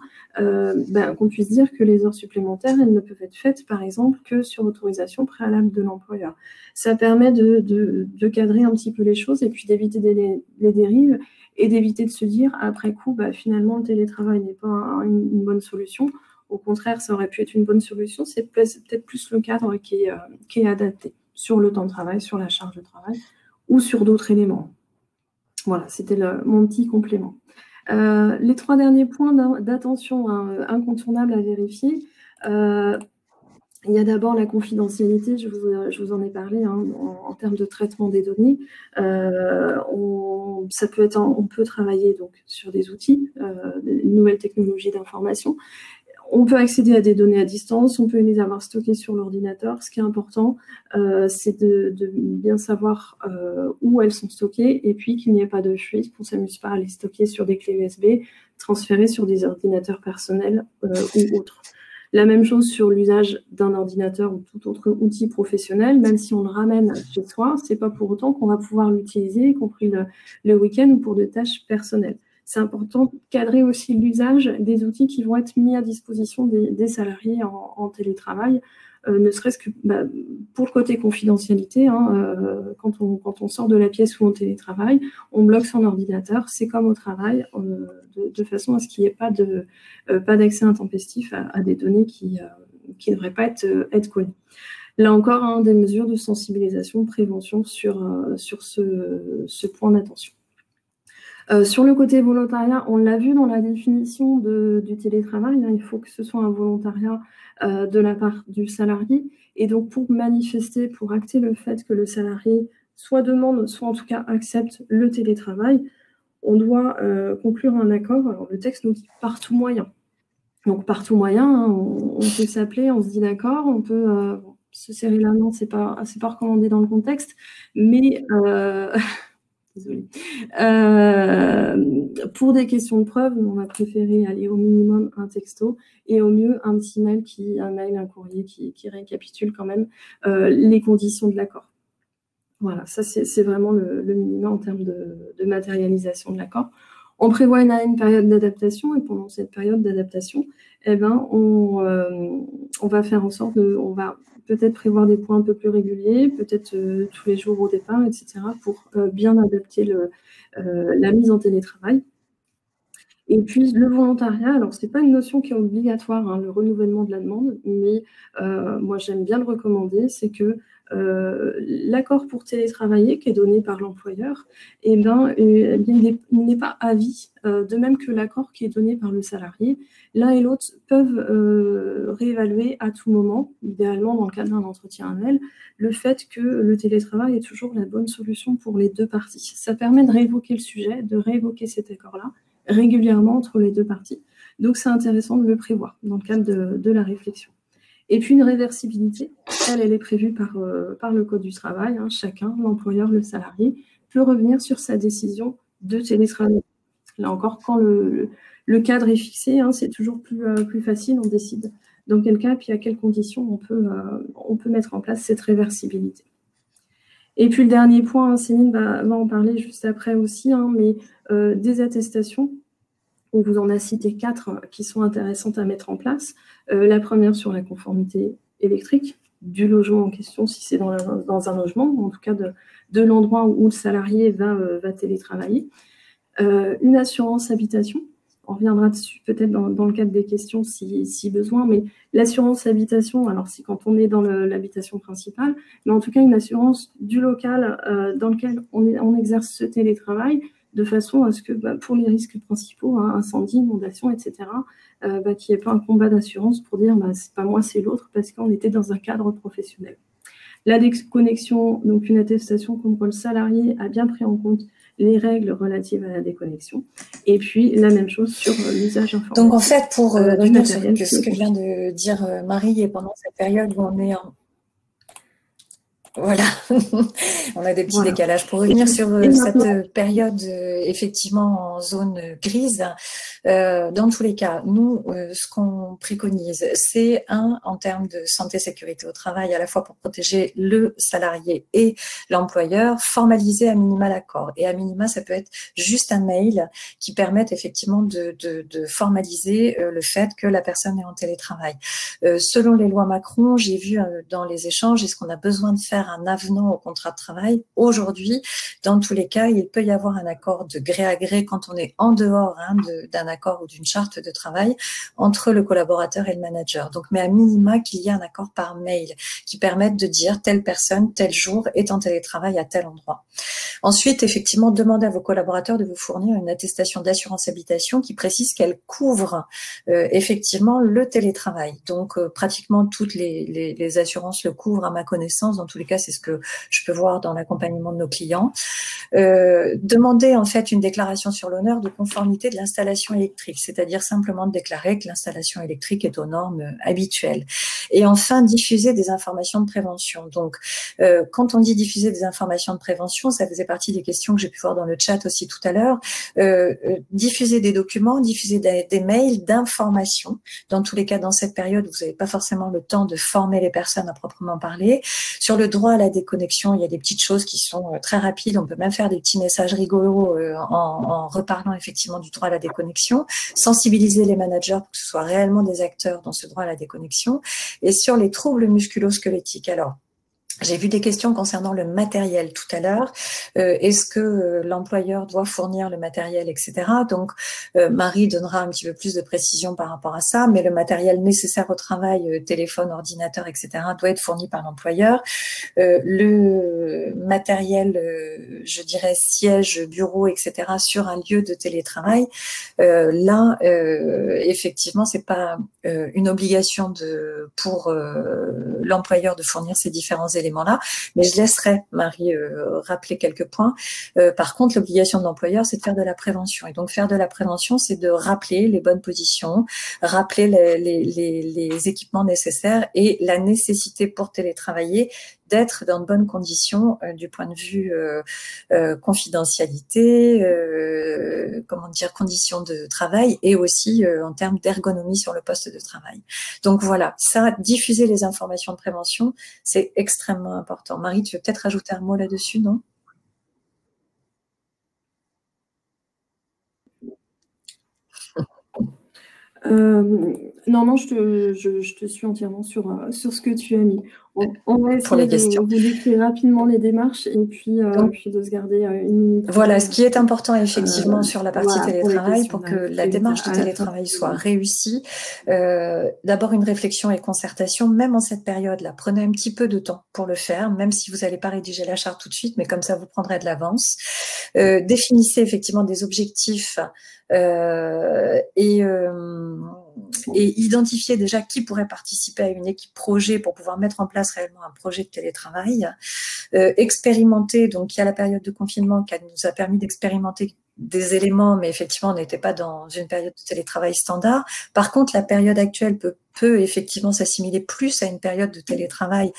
qu'on puisse dire que les heures supplémentaires, elles ne peuvent être faites, par exemple, que sur autorisation préalable de l'employeur. Ça permet de cadrer un petit peu les choses et puis d'éviter les dérives et d'éviter de se dire, après coup, finalement, le télétravail n'est pas une bonne solution. Au contraire, ça aurait pu être une bonne solution. C'est peut-être plus le cadre qui est adapté sur le temps de travail, sur la charge de travail ou sur d'autres éléments. Voilà, c'était mon petit complément. Les 3 derniers points d'attention incontournables à vérifier. Il y a d'abord la confidentialité, je vous en ai parlé, hein, en termes de traitement des données. On peut travailler donc sur des outils, des nouvelles technologies d'information. On peut accéder à des données à distance, on peut les avoir stockées sur l'ordinateur. Ce qui est important, c'est de bien savoir où elles sont stockées et puis qu'il n'y ait pas de fuite, qu'on ne s'amuse pas à les stocker sur des clés USB, transférées sur des ordinateurs personnels ou autres. La même chose sur l'usage d'un ordinateur ou tout autre outil professionnel, même si on le ramène chez soi, c'est pas pour autant qu'on va pouvoir l'utiliser, y compris le week-end ou pour des tâches personnelles. C'est important de cadrer aussi l'usage des outils qui vont être mis à disposition des salariés en télétravail, ne serait-ce que pour le côté confidentialité, hein, quand on sort de la pièce où on télétravaille, on bloque son ordinateur, c'est comme au travail, de façon à ce qu'il n'y ait pas d'accès intempestif à des données qui ne devraient pas être connues. Là encore, hein, des mesures de sensibilisation, de prévention sur ce point d'attention. Sur le côté volontariat, on l'a vu dans la définition du télétravail, hein, il faut que ce soit un volontariat de la part du salarié. Et donc, pour manifester, pour acter le fait que le salarié soit demande, soit en tout cas accepte le télétravail, on doit conclure un accord. Alors, le texte nous dit par tout moyen. Donc, par tout moyen, hein, on peut s'appeler, on se dit d'accord, on peut se serrer la main, c'est pas recommandé dans le contexte, mais... Désolée. Pour des questions de preuve, on a préféré aller au minimum un texto et au mieux un petit mail, un courrier qui récapitule quand même les conditions de l'accord. Voilà, ça c'est vraiment le minimum en termes de matérialisation de l'accord. On prévoit une période d'adaptation et pendant cette période d'adaptation, eh ben, on va faire en sorte on va peut-être prévoir des points un peu plus réguliers, peut-être tous les jours au départ, etc., pour bien adapter la mise en télétravail. Et puis, le volontariat, alors, ce n'est pas une notion qui est obligatoire, hein, le renouvellement de la demande, mais moi, j'aime bien le recommander, c'est que l'accord pour télétravailler qui est donné par l'employeur, eh ben, il n'est pas à vie, de même que l'accord qui est donné par le salarié. L'un et l'autre peuvent réévaluer à tout moment, idéalement dans le cadre d'un entretien annuel, le fait que le télétravail est toujours la bonne solution pour les deux parties. Ça permet de réévoquer le sujet, de réévoquer cet accord-là, régulièrement entre les deux parties. Donc, c'est intéressant de le prévoir dans le cadre de la réflexion. Et puis, une réversibilité, elle est prévue par le Code du travail. Hein. Chacun, l'employeur, le salarié, peut revenir sur sa décision de télétravail. Là encore, quand le cadre est fixé, hein, c'est toujours plus facile, on décide dans quel cas, puis à quelles conditions on peut mettre en place cette réversibilité. Et puis le dernier point, Céline va en parler juste après aussi, hein, mais des attestations, on vous en a cité 4 qui sont intéressantes à mettre en place. La première sur la conformité électrique du logement en question, si c'est dans un logement, en tout cas de l'endroit où le salarié va télétravailler. Une assurance habitation, on reviendra dessus peut-être dans le cadre des questions si besoin, mais l'assurance habitation, alors c'est quand on est dans l'habitation principale, mais en tout cas une assurance du local dans lequel on exerce ce télétravail, de façon à ce que pour les risques principaux, hein, incendie, inondation, etc., qu'il n'y ait pas un combat d'assurance pour dire c'est pas moi, c'est l'autre, parce qu'on était dans un cadre professionnel. La déconnexion, donc une attestation comme quoi le salarié a bien pris en compte les règles relatives à la déconnexion. Et puis, la même chose sur l'usage informatique. Donc, en fait, pour revenir sur ce que vient de dire Marie, et pendant cette période où on est en... Voilà, on a des petits décalages. Pour revenir sur cette période effectivement en zone grise, dans tous les cas, nous, ce qu'on préconise, c'est en termes de santé, sécurité au travail, à la fois pour protéger le salarié et l'employeur, formaliser à minima l'accord. Et à minima, ça peut être juste un mail qui permette effectivement de formaliser le fait que la personne est en télétravail. Selon les lois Macron, j'ai vu dans les échanges, est-ce qu'on a besoin de faire un avenant au contrat de travail? Aujourd'hui, dans tous les cas, il peut y avoir un accord de gré à gré quand on est en dehors d'un accord ou d'une charte de travail entre le collaborateur et le manager. Donc, mais à minima qu'il y ait un accord par mail qui permette de dire telle personne, tel jour est en télétravail à tel endroit. Ensuite, effectivement, demandez à vos collaborateurs de vous fournir une attestation d'assurance habitation qui précise qu'elle couvre effectivement le télétravail. Donc, pratiquement toutes les assurances le couvrent à ma connaissance. Dans tous les cas, c'est ce que je peux voir dans l'accompagnement de nos clients. Demandez en fait une déclaration sur l'honneur de conformité de l'installation électrique, c'est-à-dire simplement de déclarer que l'installation électrique est aux normes habituelles. Et enfin, diffuser des informations de prévention. Donc, quand on dit diffuser des informations de prévention, ça faisait partie des questions que j'ai pu voir dans le chat aussi tout à l'heure. Diffuser des documents, diffuser des mails d'information. Dans tous les cas, dans cette période, vous n'avez pas forcément le temps de former les personnes à proprement parler. Sur le droit à la déconnexion, il y a des petites choses qui sont très rapides. On peut même faire des petits messages rigolos en reparlant effectivement du droit à la déconnexion. Sensibiliser les managers pour que ce soit réellement des acteurs dans ce droit à la déconnexion. Et sur les troubles musculo-squelettiques, alors, j'ai vu des questions concernant le matériel tout à l'heure. Est-ce que l'employeur doit fournir le matériel, etc. Donc, Marie donnera un petit peu plus de précision par rapport à ça, mais le matériel nécessaire au travail, téléphone, ordinateur, etc., doit être fourni par l'employeur. Le matériel, je dirais siège, bureau, etc., sur un lieu de télétravail, là, effectivement, c'est pas une obligation pour l'employeur de fournir ces différents éléments-là, mais je laisserai Marie rappeler quelques points. Par contre, l'obligation de l'employeur, c'est de faire de la prévention. Et donc, faire de la prévention, c'est de rappeler les bonnes positions, rappeler les équipements nécessaires et la nécessité pour télétravailler d'être dans de bonnes conditions du point de vue confidentialité, comment dire, conditions de travail et aussi en termes d'ergonomie sur le poste de travail. Donc voilà, ça, diffuser les informations de prévention, c'est extrêmement important. Marie, tu veux peut-être rajouter un mot là-dessus, non ? Non, je te suis entièrement sur ce que tu as mis. On va essayer de vous décrire rapidement les démarches et puis de se garder une minute. Voilà, ce qui est important effectivement sur la partie télétravail pour que la démarche de télétravail soit réussie. D'abord une réflexion et concertation, même en cette période-là. Prenez un petit peu de temps pour le faire, même si vous n'allez pas rédiger la charte tout de suite, mais comme ça vous prendrez de l'avance. Définissez effectivement des objectifs et identifier déjà qui pourrait participer à une équipe projet pour pouvoir mettre en place réellement un projet de télétravail. Expérimenter, donc il y a la période de confinement qui nous a permis d'expérimenter des éléments, mais effectivement on n'était pas dans une période de télétravail standard. Par contre, la période actuelle peut effectivement s'assimiler plus à une période de télétravail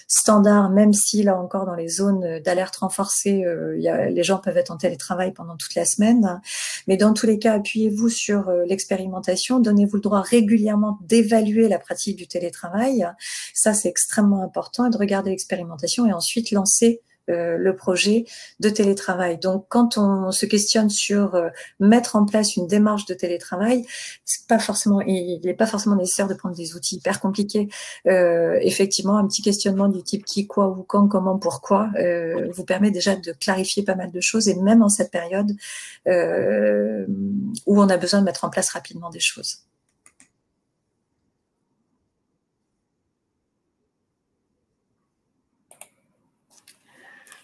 standard, même si là encore dans les zones d'alerte renforcée, les gens peuvent être en télétravail pendant toute la semaine. Mais dans tous les cas, appuyez-vous sur l'expérimentation, donnez-vous le droit régulièrement d'évaluer la pratique du télétravail. Ça, c'est extrêmement important, et de regarder l'expérimentation et ensuite lancer le projet de télétravail. Donc, quand on se questionne sur mettre en place une démarche de télétravail, il n'est pas forcément nécessaire de prendre des outils hyper compliqués. Effectivement, un petit questionnement du type qui, quoi, où, quand, comment, pourquoi vous permet déjà de clarifier pas mal de choses, et même en cette période où on a besoin de mettre en place rapidement des choses.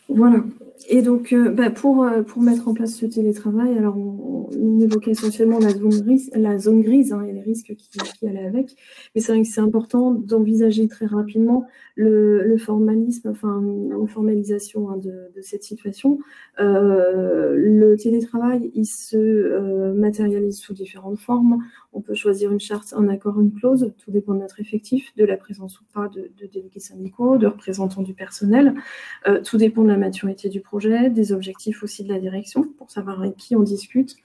Voilà. Et donc, pour mettre en place ce télétravail, alors on évoquait essentiellement la zone grise et les risques qui allaient avec. Mais c'est vrai que c'est important d'envisager très rapidement le formalisme, une formalisation de cette situation. Le télétravail, il se matérialise sous différentes formes. On peut choisir une charte, un accord, une clause. Tout dépend de notre effectif, de la présence ou pas de délégués syndicaux, de représentants du personnel. Tout dépend de la maturité du projet, des objectifs aussi de la direction, pour savoir avec qui on discute,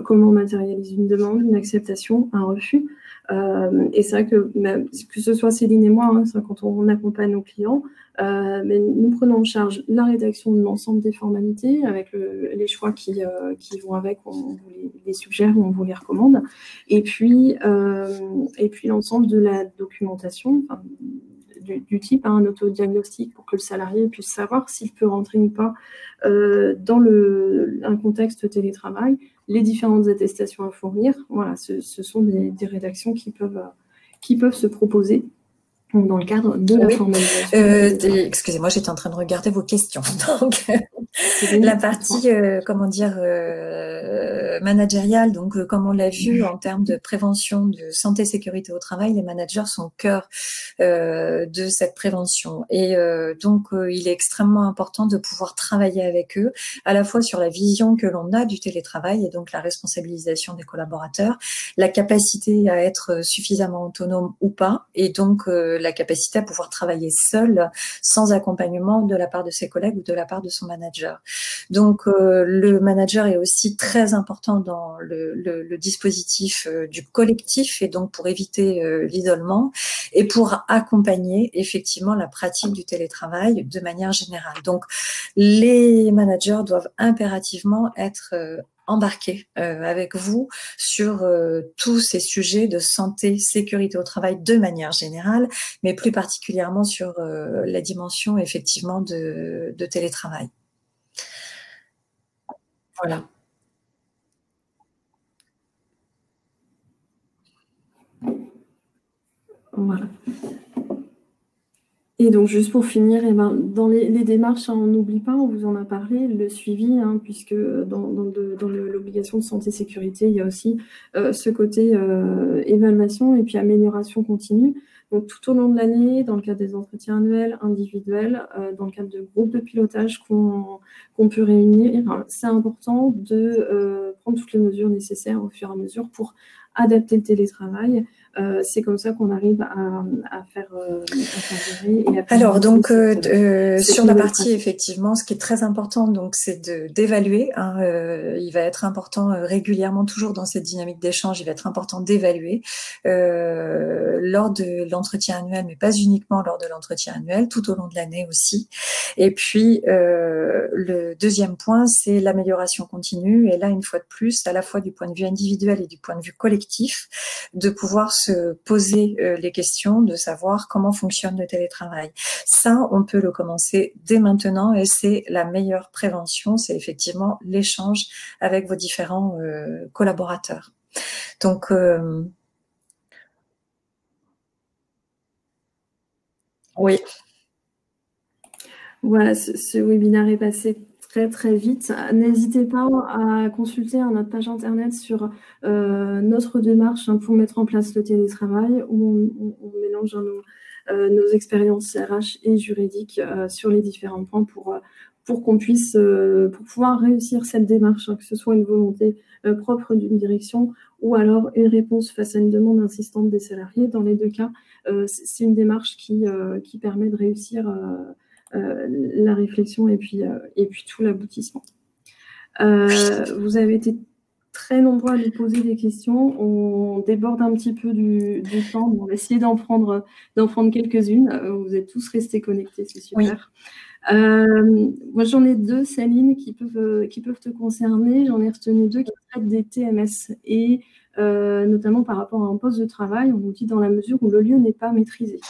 comment on matérialise une demande, une acceptation, un refus. Et c'est vrai que ce soit Céline et moi, quand on accompagne nos clients, mais nous prenons en charge la rédaction de l'ensemble des formalités, avec les choix qui vont avec, on vous les suggère ou on vous les recommande, et puis l'ensemble de la documentation, du type un autodiagnostic pour que le salarié puisse savoir s'il peut rentrer ou pas dans un contexte télétravail, les différentes attestations à fournir. Voilà, ce sont des rédactions qui peuvent se proposer dans le cadre de la formalisation. Excusez-moi, j'étais en train de regarder vos questions. Donc, la partie, comment dire, managériale, donc comme on l'a vu en termes de prévention de santé et sécurité au travail, les managers sont au cœur de cette prévention. Et donc, il est extrêmement important de pouvoir travailler avec eux, à la fois sur la vision que l'on a du télétravail et donc la responsabilisation des collaborateurs, la capacité à être suffisamment autonome ou pas, et donc la capacité à pouvoir travailler seul, sans accompagnement de la part de ses collègues ou de la part de son manager. Donc, le manager est aussi très important dans le dispositif du collectif, et donc pour éviter l'isolement et pour accompagner effectivement la pratique du télétravail de manière générale. Donc, les managers doivent impérativement être embarqués avec vous sur tous ces sujets de santé, sécurité au travail de manière générale, mais plus particulièrement sur la dimension effectivement de télétravail. Voilà. Voilà. Et donc, juste pour finir, dans les démarches, on n'oublie pas, on vous en a parlé, le suivi, puisque dans l'obligation de santé-sécurité, il y a aussi ce côté évaluation et puis amélioration continue. Donc, tout au long de l'année, dans le cadre des entretiens annuels, individuels, dans le cadre de groupes de pilotage qu'on peut réunir, c'est important de prendre toutes les mesures nécessaires au fur et à mesure pour adapter le télétravail. C'est comme ça qu'on arrive à faire gérer. Alors donc sur la partie effectivement, ce qui est très important donc c'est d'évaluer. Il va être important régulièrement, toujours dans cette dynamique d'échange, il va être important d'évaluer lors de l'entretien annuel, mais pas uniquement lors de l'entretien annuel, tout au long de l'année aussi. Et puis le deuxième point, c'est l'amélioration continue. Et là, une fois de plus, à la fois du point de vue individuel et du point de vue collectif, de pouvoir se poser les questions, de savoir comment fonctionne le télétravail. Ça, on peut le commencer dès maintenant et c'est la meilleure prévention, c'est effectivement l'échange avec vos différents collaborateurs. Donc, oui. Voilà, ce webinaire est passé très très vite. N'hésitez pas à consulter notre page internet sur notre démarche pour mettre en place le télétravail, où on mélange nos expériences RH et juridiques sur les différents points pour qu'on puisse, pour pouvoir réussir cette démarche, que ce soit une volonté propre d'une direction ou alors une réponse face à une demande insistante des salariés. Dans les deux cas, c'est une démarche qui permet de réussir la réflexion et puis tout l'aboutissement. Vous avez été très nombreux à nous poser des questions. On déborde un petit peu du temps. On va essayer d'en prendre quelques-unes. Vous êtes tous restés connectés, c'est super. Oui. Moi, j'en ai deux, Céline, qui peuvent te concerner. J'en ai retenu deux qui traitent des TMS et notamment par rapport à un poste de travail. On nous dit dans la mesure où le lieu n'est pas maîtrisé.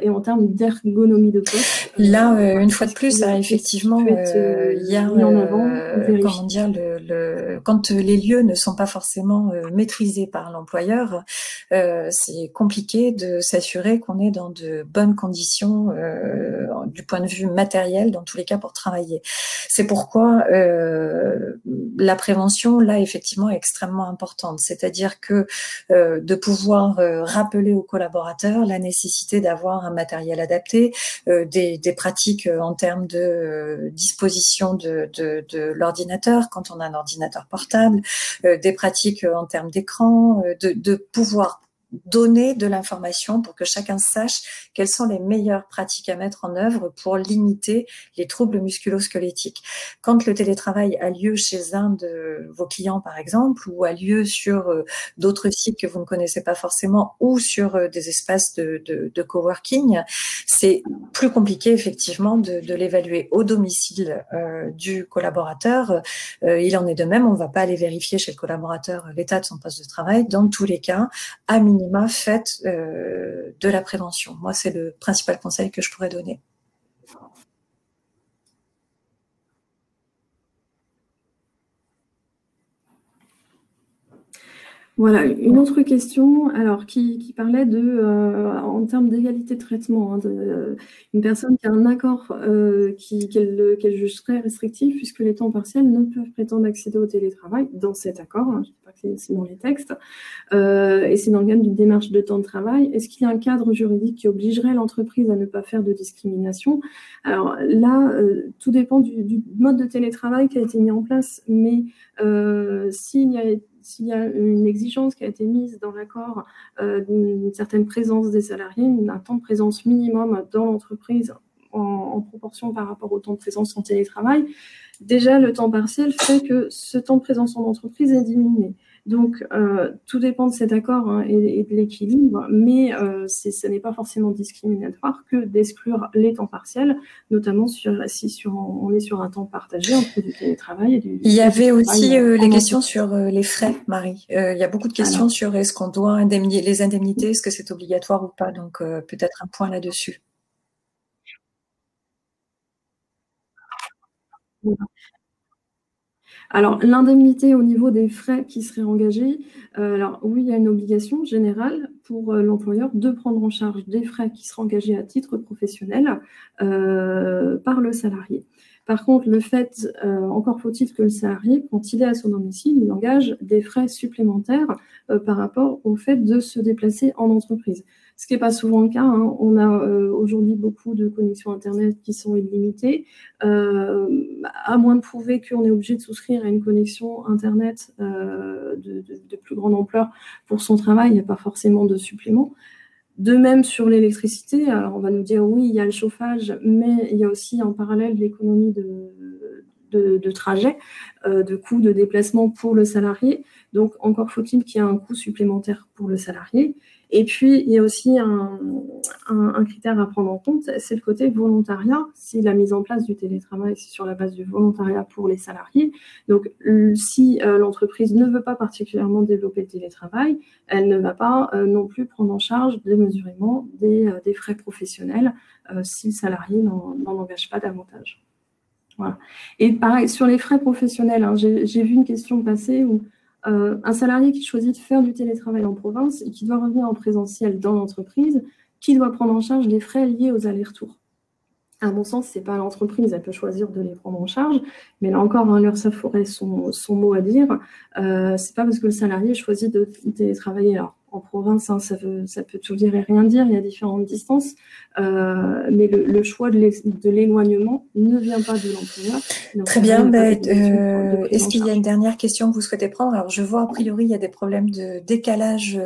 Et en termes d'ergonomie de poste. Là, une fois de plus, effectivement, il y a, comment dire, quand les lieux ne sont pas forcément maîtrisés par l'employeur, c'est compliqué de s'assurer qu'on est dans de bonnes conditions du point de vue matériel, dans tous les cas, pour travailler. C'est pourquoi la prévention, là, effectivement, est extrêmement importante. C'est-à-dire que de pouvoir rappeler aux collaborateurs la nécessité d'avoir un matériel adapté, des pratiques en termes de disposition de l'ordinateur quand on a un ordinateur portable, des pratiques en termes d'écran, de pouvoir donner de l'information pour que chacun sache quelles sont les meilleures pratiques à mettre en œuvre pour limiter les troubles musculo-squelettiques. Quand le télétravail a lieu chez un de vos clients, par exemple, ou a lieu sur d'autres sites que vous ne connaissez pas forcément, ou sur des espaces de coworking, c'est plus compliqué, effectivement, de l'évaluer au domicile du collaborateur. Il en est de même, on ne va pas aller vérifier chez le collaborateur l'état de son poste de travail. Dans tous les cas, à minima, faites de la prévention. Moi, c'est le principal conseil que je pourrais donner. Voilà, une autre question, alors qui parlait de, en termes d'égalité de traitement, hein, une personne qui a un accord qu'elle juge très restrictif, puisque les temps partiels ne peuvent prétendre accéder au télétravail dans cet accord, hein, je ne dis pas que c'est dans les textes, et c'est dans le cadre d'une démarche de temps de travail. Est-ce qu'il y a un cadre juridique qui obligerait l'entreprise à ne pas faire de discrimination? Alors là, tout dépend du mode de télétravail qui a été mis en place, mais s'il y a une exigence qui a été mise dans l'accord d'une certaine présence des salariés, un temps de présence minimum dans l'entreprise en proportion par rapport au temps de présence en télétravail, déjà le temps partiel fait que ce temps de présence en entreprise est diminué. Donc, tout dépend de cet accord, hein, et de l'équilibre, mais ce n'est pas forcément discriminatoire que d'exclure les temps partiels, notamment si on est sur un temps partagé entre du télétravail et du Il y avait aussi les questions entreprise. sur les frais, Marie. Il y a beaucoup de questions sur est-ce qu'on doit indemniser les indemnités, est-ce que c'est obligatoire ou pas, donc peut-être un point là-dessus. Voilà. Alors, l'indemnité au niveau des frais qui seraient engagés, alors oui, il y a une obligation générale pour l'employeur de prendre en charge des frais qui seraient engagés à titre professionnel par le salarié. Par contre, le fait, encore faut-il que le salarié, quand il est à son domicile, il engage des frais supplémentaires par rapport au fait de se déplacer en entreprise. Ce qui n'est pas souvent le cas, hein. On a aujourd'hui beaucoup de connexions Internet qui sont illimitées. À moins de prouver qu'on est obligé de souscrire à une connexion Internet de plus grande ampleur pour son travail, il n'y a pas forcément de supplément. De même sur l'électricité, alors on va nous dire oui, il y a le chauffage, mais il y a aussi en parallèle l'économie de trajet, de coûts de déplacement pour le salarié. Donc encore faut-il qu'il y ait un coût supplémentaire pour le salarié. Et puis, il y a aussi un critère à prendre en compte, c'est le côté volontariat. Si la mise en place du télétravail, c'est sur la base du volontariat pour les salariés. Donc, si l'entreprise ne veut pas particulièrement développer le télétravail, elle ne va pas non plus prendre en charge démesurément des frais professionnels si le salarié n'en engage pas davantage. Voilà. Et pareil, sur les frais professionnels, hein, j'ai vu une question passer où un salarié qui choisit de faire du télétravail en province et qui doit revenir en présentiel dans l'entreprise, qui doit prendre en charge les frais liés aux allers-retours? À mon sens, ce n'est pas l'entreprise, elle peut choisir de les prendre en charge, mais là encore, hein, l'URSSAF aurait son mot à dire. C'est pas parce que le salarié choisit de télétravailler. Alors, en province, hein, ça peut tout dire et rien dire, il y a différentes distances, mais le choix de l'éloignement ne vient pas de l'employeur. Très bien. Est-ce qu'il y a une dernière question que vous souhaitez prendre? Alors, je vois a priori, il y a des problèmes de décalage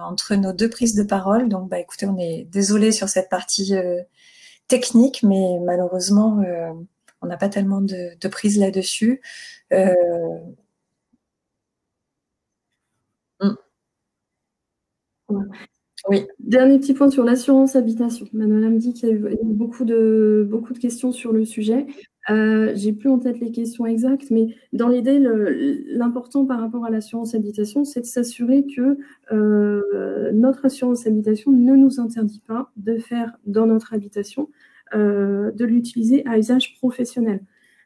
entre nos deux prises de parole. Donc, écoutez, on est désolé sur cette partie technique, mais malheureusement, on n'a pas tellement de prise là-dessus. Oui. Dernier petit point sur l'assurance habitation. Manuela me dit qu'il y a eu beaucoup de questions sur le sujet. J'ai plus en tête les questions exactes, mais dans l'idée, l'important par rapport à l'assurance habitation, c'est de s'assurer que notre assurance habitation ne nous interdit pas de faire dans notre habitation, de l'utiliser à usage professionnel.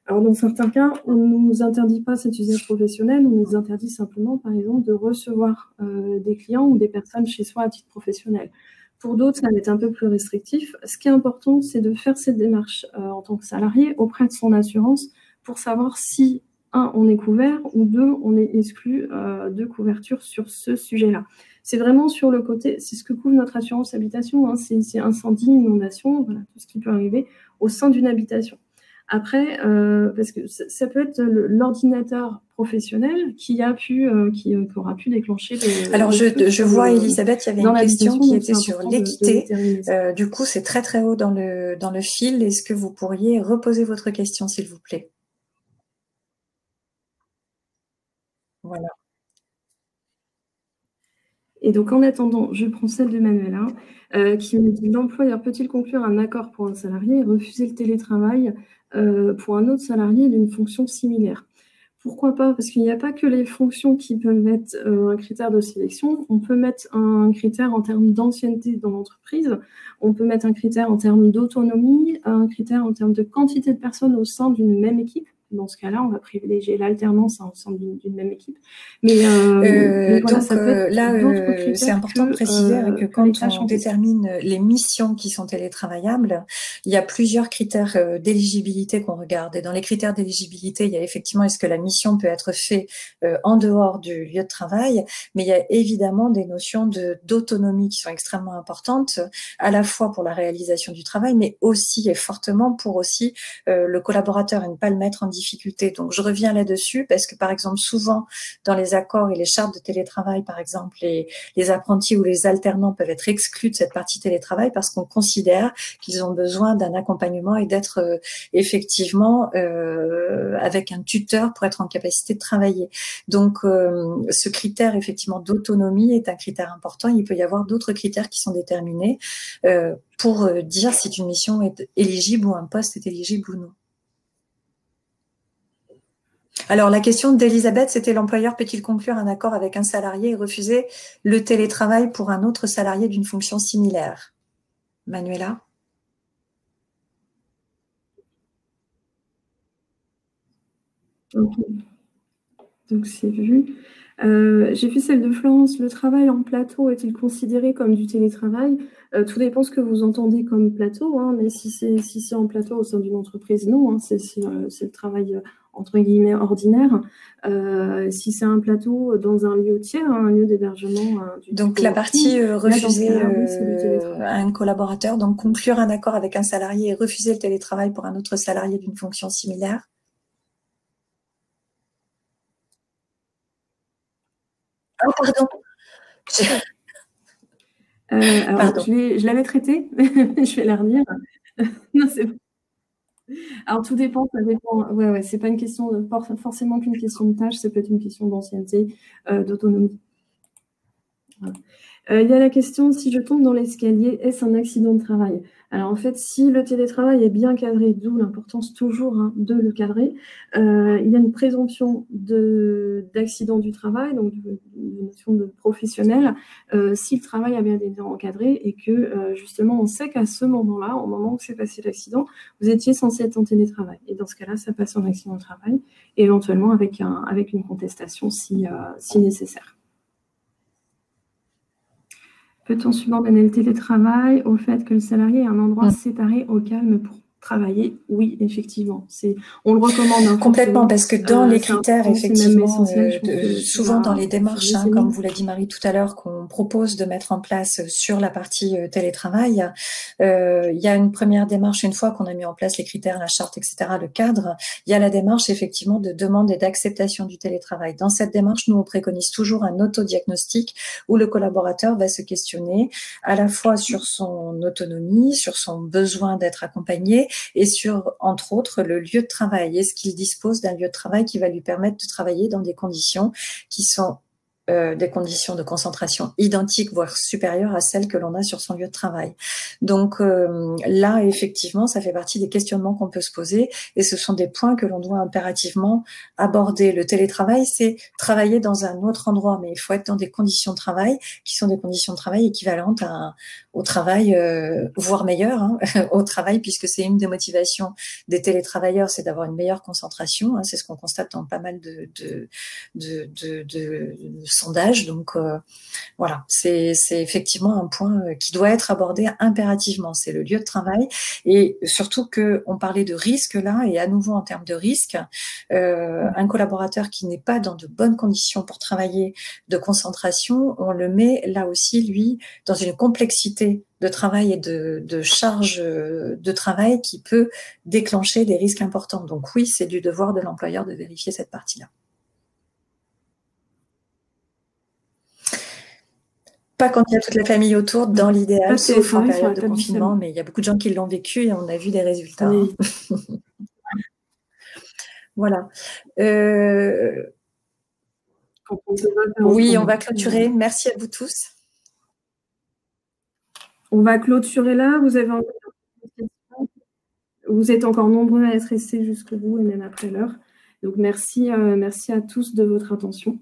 Alors, dans certains cas, on ne nous interdit pas cet usage professionnel, on nous interdit simplement, par exemple, de recevoir des clients ou des personnes chez soi à titre professionnel. Pour d'autres, ça va être un peu plus restrictif. Ce qui est important, c'est de faire cette démarche en tant que salarié auprès de son assurance pour savoir si, un, on est couvert ou deux, on est exclu de couverture sur ce sujet-là. C'est vraiment sur le côté, c'est ce que couvre notre assurance habitation, hein, c'est incendie, inondation, voilà, tout ce qui peut arriver au sein d'une habitation. Après, parce que ça peut être l'ordinateur professionnel qui aura pu déclencher Alors, je vois, Elisabeth, il y avait une question qui était sur l'équité. Du coup, c'est très, très haut dans le fil. Est-ce que vous pourriez reposer votre question, s'il vous plaît? Voilà. Et donc, en attendant, je prends celle de Manuela, qui me dit « L'employeur peut-il conclure un accord pour un salarié et refuser le télétravail pour un autre salarié d'une fonction similaire ?» Pourquoi pas? Parce qu'il n'y a pas que les fonctions qui peuvent mettre un critère de sélection. On peut mettre un critère en termes d'ancienneté dans l'entreprise. On peut mettre un critère en termes d'autonomie, un critère en termes de quantité de personnes au sein d'une même équipe. Dans ce cas-là, on va privilégier l'alternance au sein d'une même équipe. Mais voilà, ça peut être d'autres critères. C'est important de préciser que quand on détermine les missions qui sont télétravaillables, il y a plusieurs critères d'éligibilité qu'on regarde. Et dans les critères d'éligibilité, il y a effectivement est-ce que la mission peut être faite en dehors du lieu de travail, mais il y a évidemment des notions d'autonomie qui sont extrêmement importantes, à la fois pour la réalisation du travail, mais aussi et fortement pour aussi le collaborateur et ne pas le mettre en difficulté. Donc, je reviens là-dessus parce que, par exemple, souvent, dans les accords et les chartes de télétravail, par exemple, les apprentis ou les alternants peuvent être exclus de cette partie télétravail parce qu'on considère qu'ils ont besoin d'un accompagnement et d'être effectivement avec un tuteur pour être en capacité de travailler. Donc, ce critère, effectivement, d'autonomie est un critère important. Il peut y avoir d'autres critères qui sont déterminés pour dire si une mission est éligible ou un poste est éligible ou non. Alors, la question d'Elisabeth, c'était l'employeur peut-il conclure un accord avec un salarié et refuser le télétravail pour un autre salarié d'une fonction similaire? Manuela? Ok. Donc, c'est vu. J'ai vu celle de Florence. Le travail en plateau est-il considéré comme du télétravail? Tout dépend ce que vous entendez comme plateau, hein, mais si c'est en plateau au sein d'une entreprise, non, hein, c'est le travail entre guillemets ordinaire. Si c'est un plateau dans un lieu tiers, un lieu d'hébergement. Donc la partie refuser un collaborateur, donc conclure un accord avec un salarié et refuser le télétravail pour un autre salarié d'une fonction similaire. Oh, pardon. Alors, je l'avais traité, je vais la relire. Non, c'est bon. Alors, tout dépend, ça dépend. Ouais, c'est pas une question forcément qu'une question de tâche, ça peut être une question d'ancienneté, d'autonomie. Voilà. Il y a la question, si je tombe dans l'escalier, est-ce un accident de travail? Alors en fait, si le télétravail est bien cadré, d'où l'importance toujours de le cadrer, il y a une présomption d'accident du travail, donc une notion de professionnel, si le travail a bien été encadré et que justement on sait qu'à ce moment-là, au moment où s'est passé l'accident, vous étiez censé être en télétravail. Et dans ce cas-là, ça passe en accident de travail, éventuellement avec une contestation si nécessaire. Peut-on subordonner le télétravail au fait que le salarié ait un endroit séparé au calme pour travailler? Oui, effectivement. On le recommande. Complètement, parce que dans les critères, effectivement, souvent dans les démarches, comme vous l'a dit Marie tout à l'heure, qu'on propose de mettre en place sur la partie télétravail, il y a une première démarche, une fois qu'on a mis en place les critères, la charte, etc., le cadre, il y a la démarche effectivement de demande et d'acceptation du télétravail. Dans cette démarche, nous, on préconise toujours un autodiagnostic où le collaborateur va se questionner à la fois sur son autonomie, sur son besoin d'être accompagné, et sur, entre autres, le lieu de travail. Est-ce qu'il dispose d'un lieu de travail qui va lui permettre de travailler dans des conditions qui sont des conditions de concentration identiques, voire supérieures à celles que l'on a sur son lieu de travail. Donc là, effectivement, ça fait partie des questionnements qu'on peut se poser et ce sont des points que l'on doit impérativement aborder. Le télétravail, c'est travailler dans un autre endroit, mais il faut être dans des conditions de travail qui sont des conditions de travail équivalentes au travail, voire meilleures, au travail, puisque c'est une des motivations des télétravailleurs, c'est d'avoir une meilleure concentration. C'est ce qu'on constate dans pas mal de sondages. Donc voilà, c'est effectivement un point qui doit être abordé impérativement. C'est le lieu de travail et surtout que on parlait de risque là et à nouveau en termes de risque, un collaborateur qui n'est pas dans de bonnes conditions pour travailler, de concentration, on le met là aussi lui dans une complexité de travail et de charge de travail qui peut déclencher des risques importants. Donc oui, c'est du devoir de l'employeur de vérifier cette partie-là. Pas quand il y a toute la famille autour, dans l'idéal, sauf en période de confinement, mais il y a beaucoup de gens qui l'ont vécu et on a vu des résultats. Oui. Voilà. Oui, on va clôturer. Merci à vous tous. On va clôturer là. Vous êtes encore nombreux à être restés jusqu'au bout et même après l'heure. Donc merci à tous de votre attention.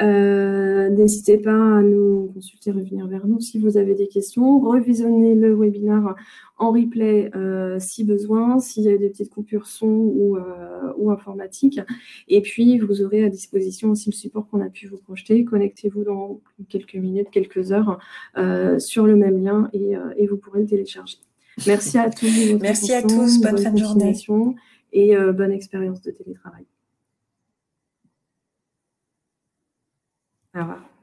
N'hésitez pas à nous consulter, revenir vers nous si vous avez des questions. Revisionnez le webinaire en replay si besoin, s'il y a des petites coupures son ou informatiques. Et puis, vous aurez à disposition aussi le support qu'on a pu vous projeter. Connectez-vous dans quelques minutes, quelques heures sur le même lien et vous pourrez le télécharger. Merci à tous. Merci à tous. Bonne fin de journée. Et bonne expérience de télétravail. Au revoir.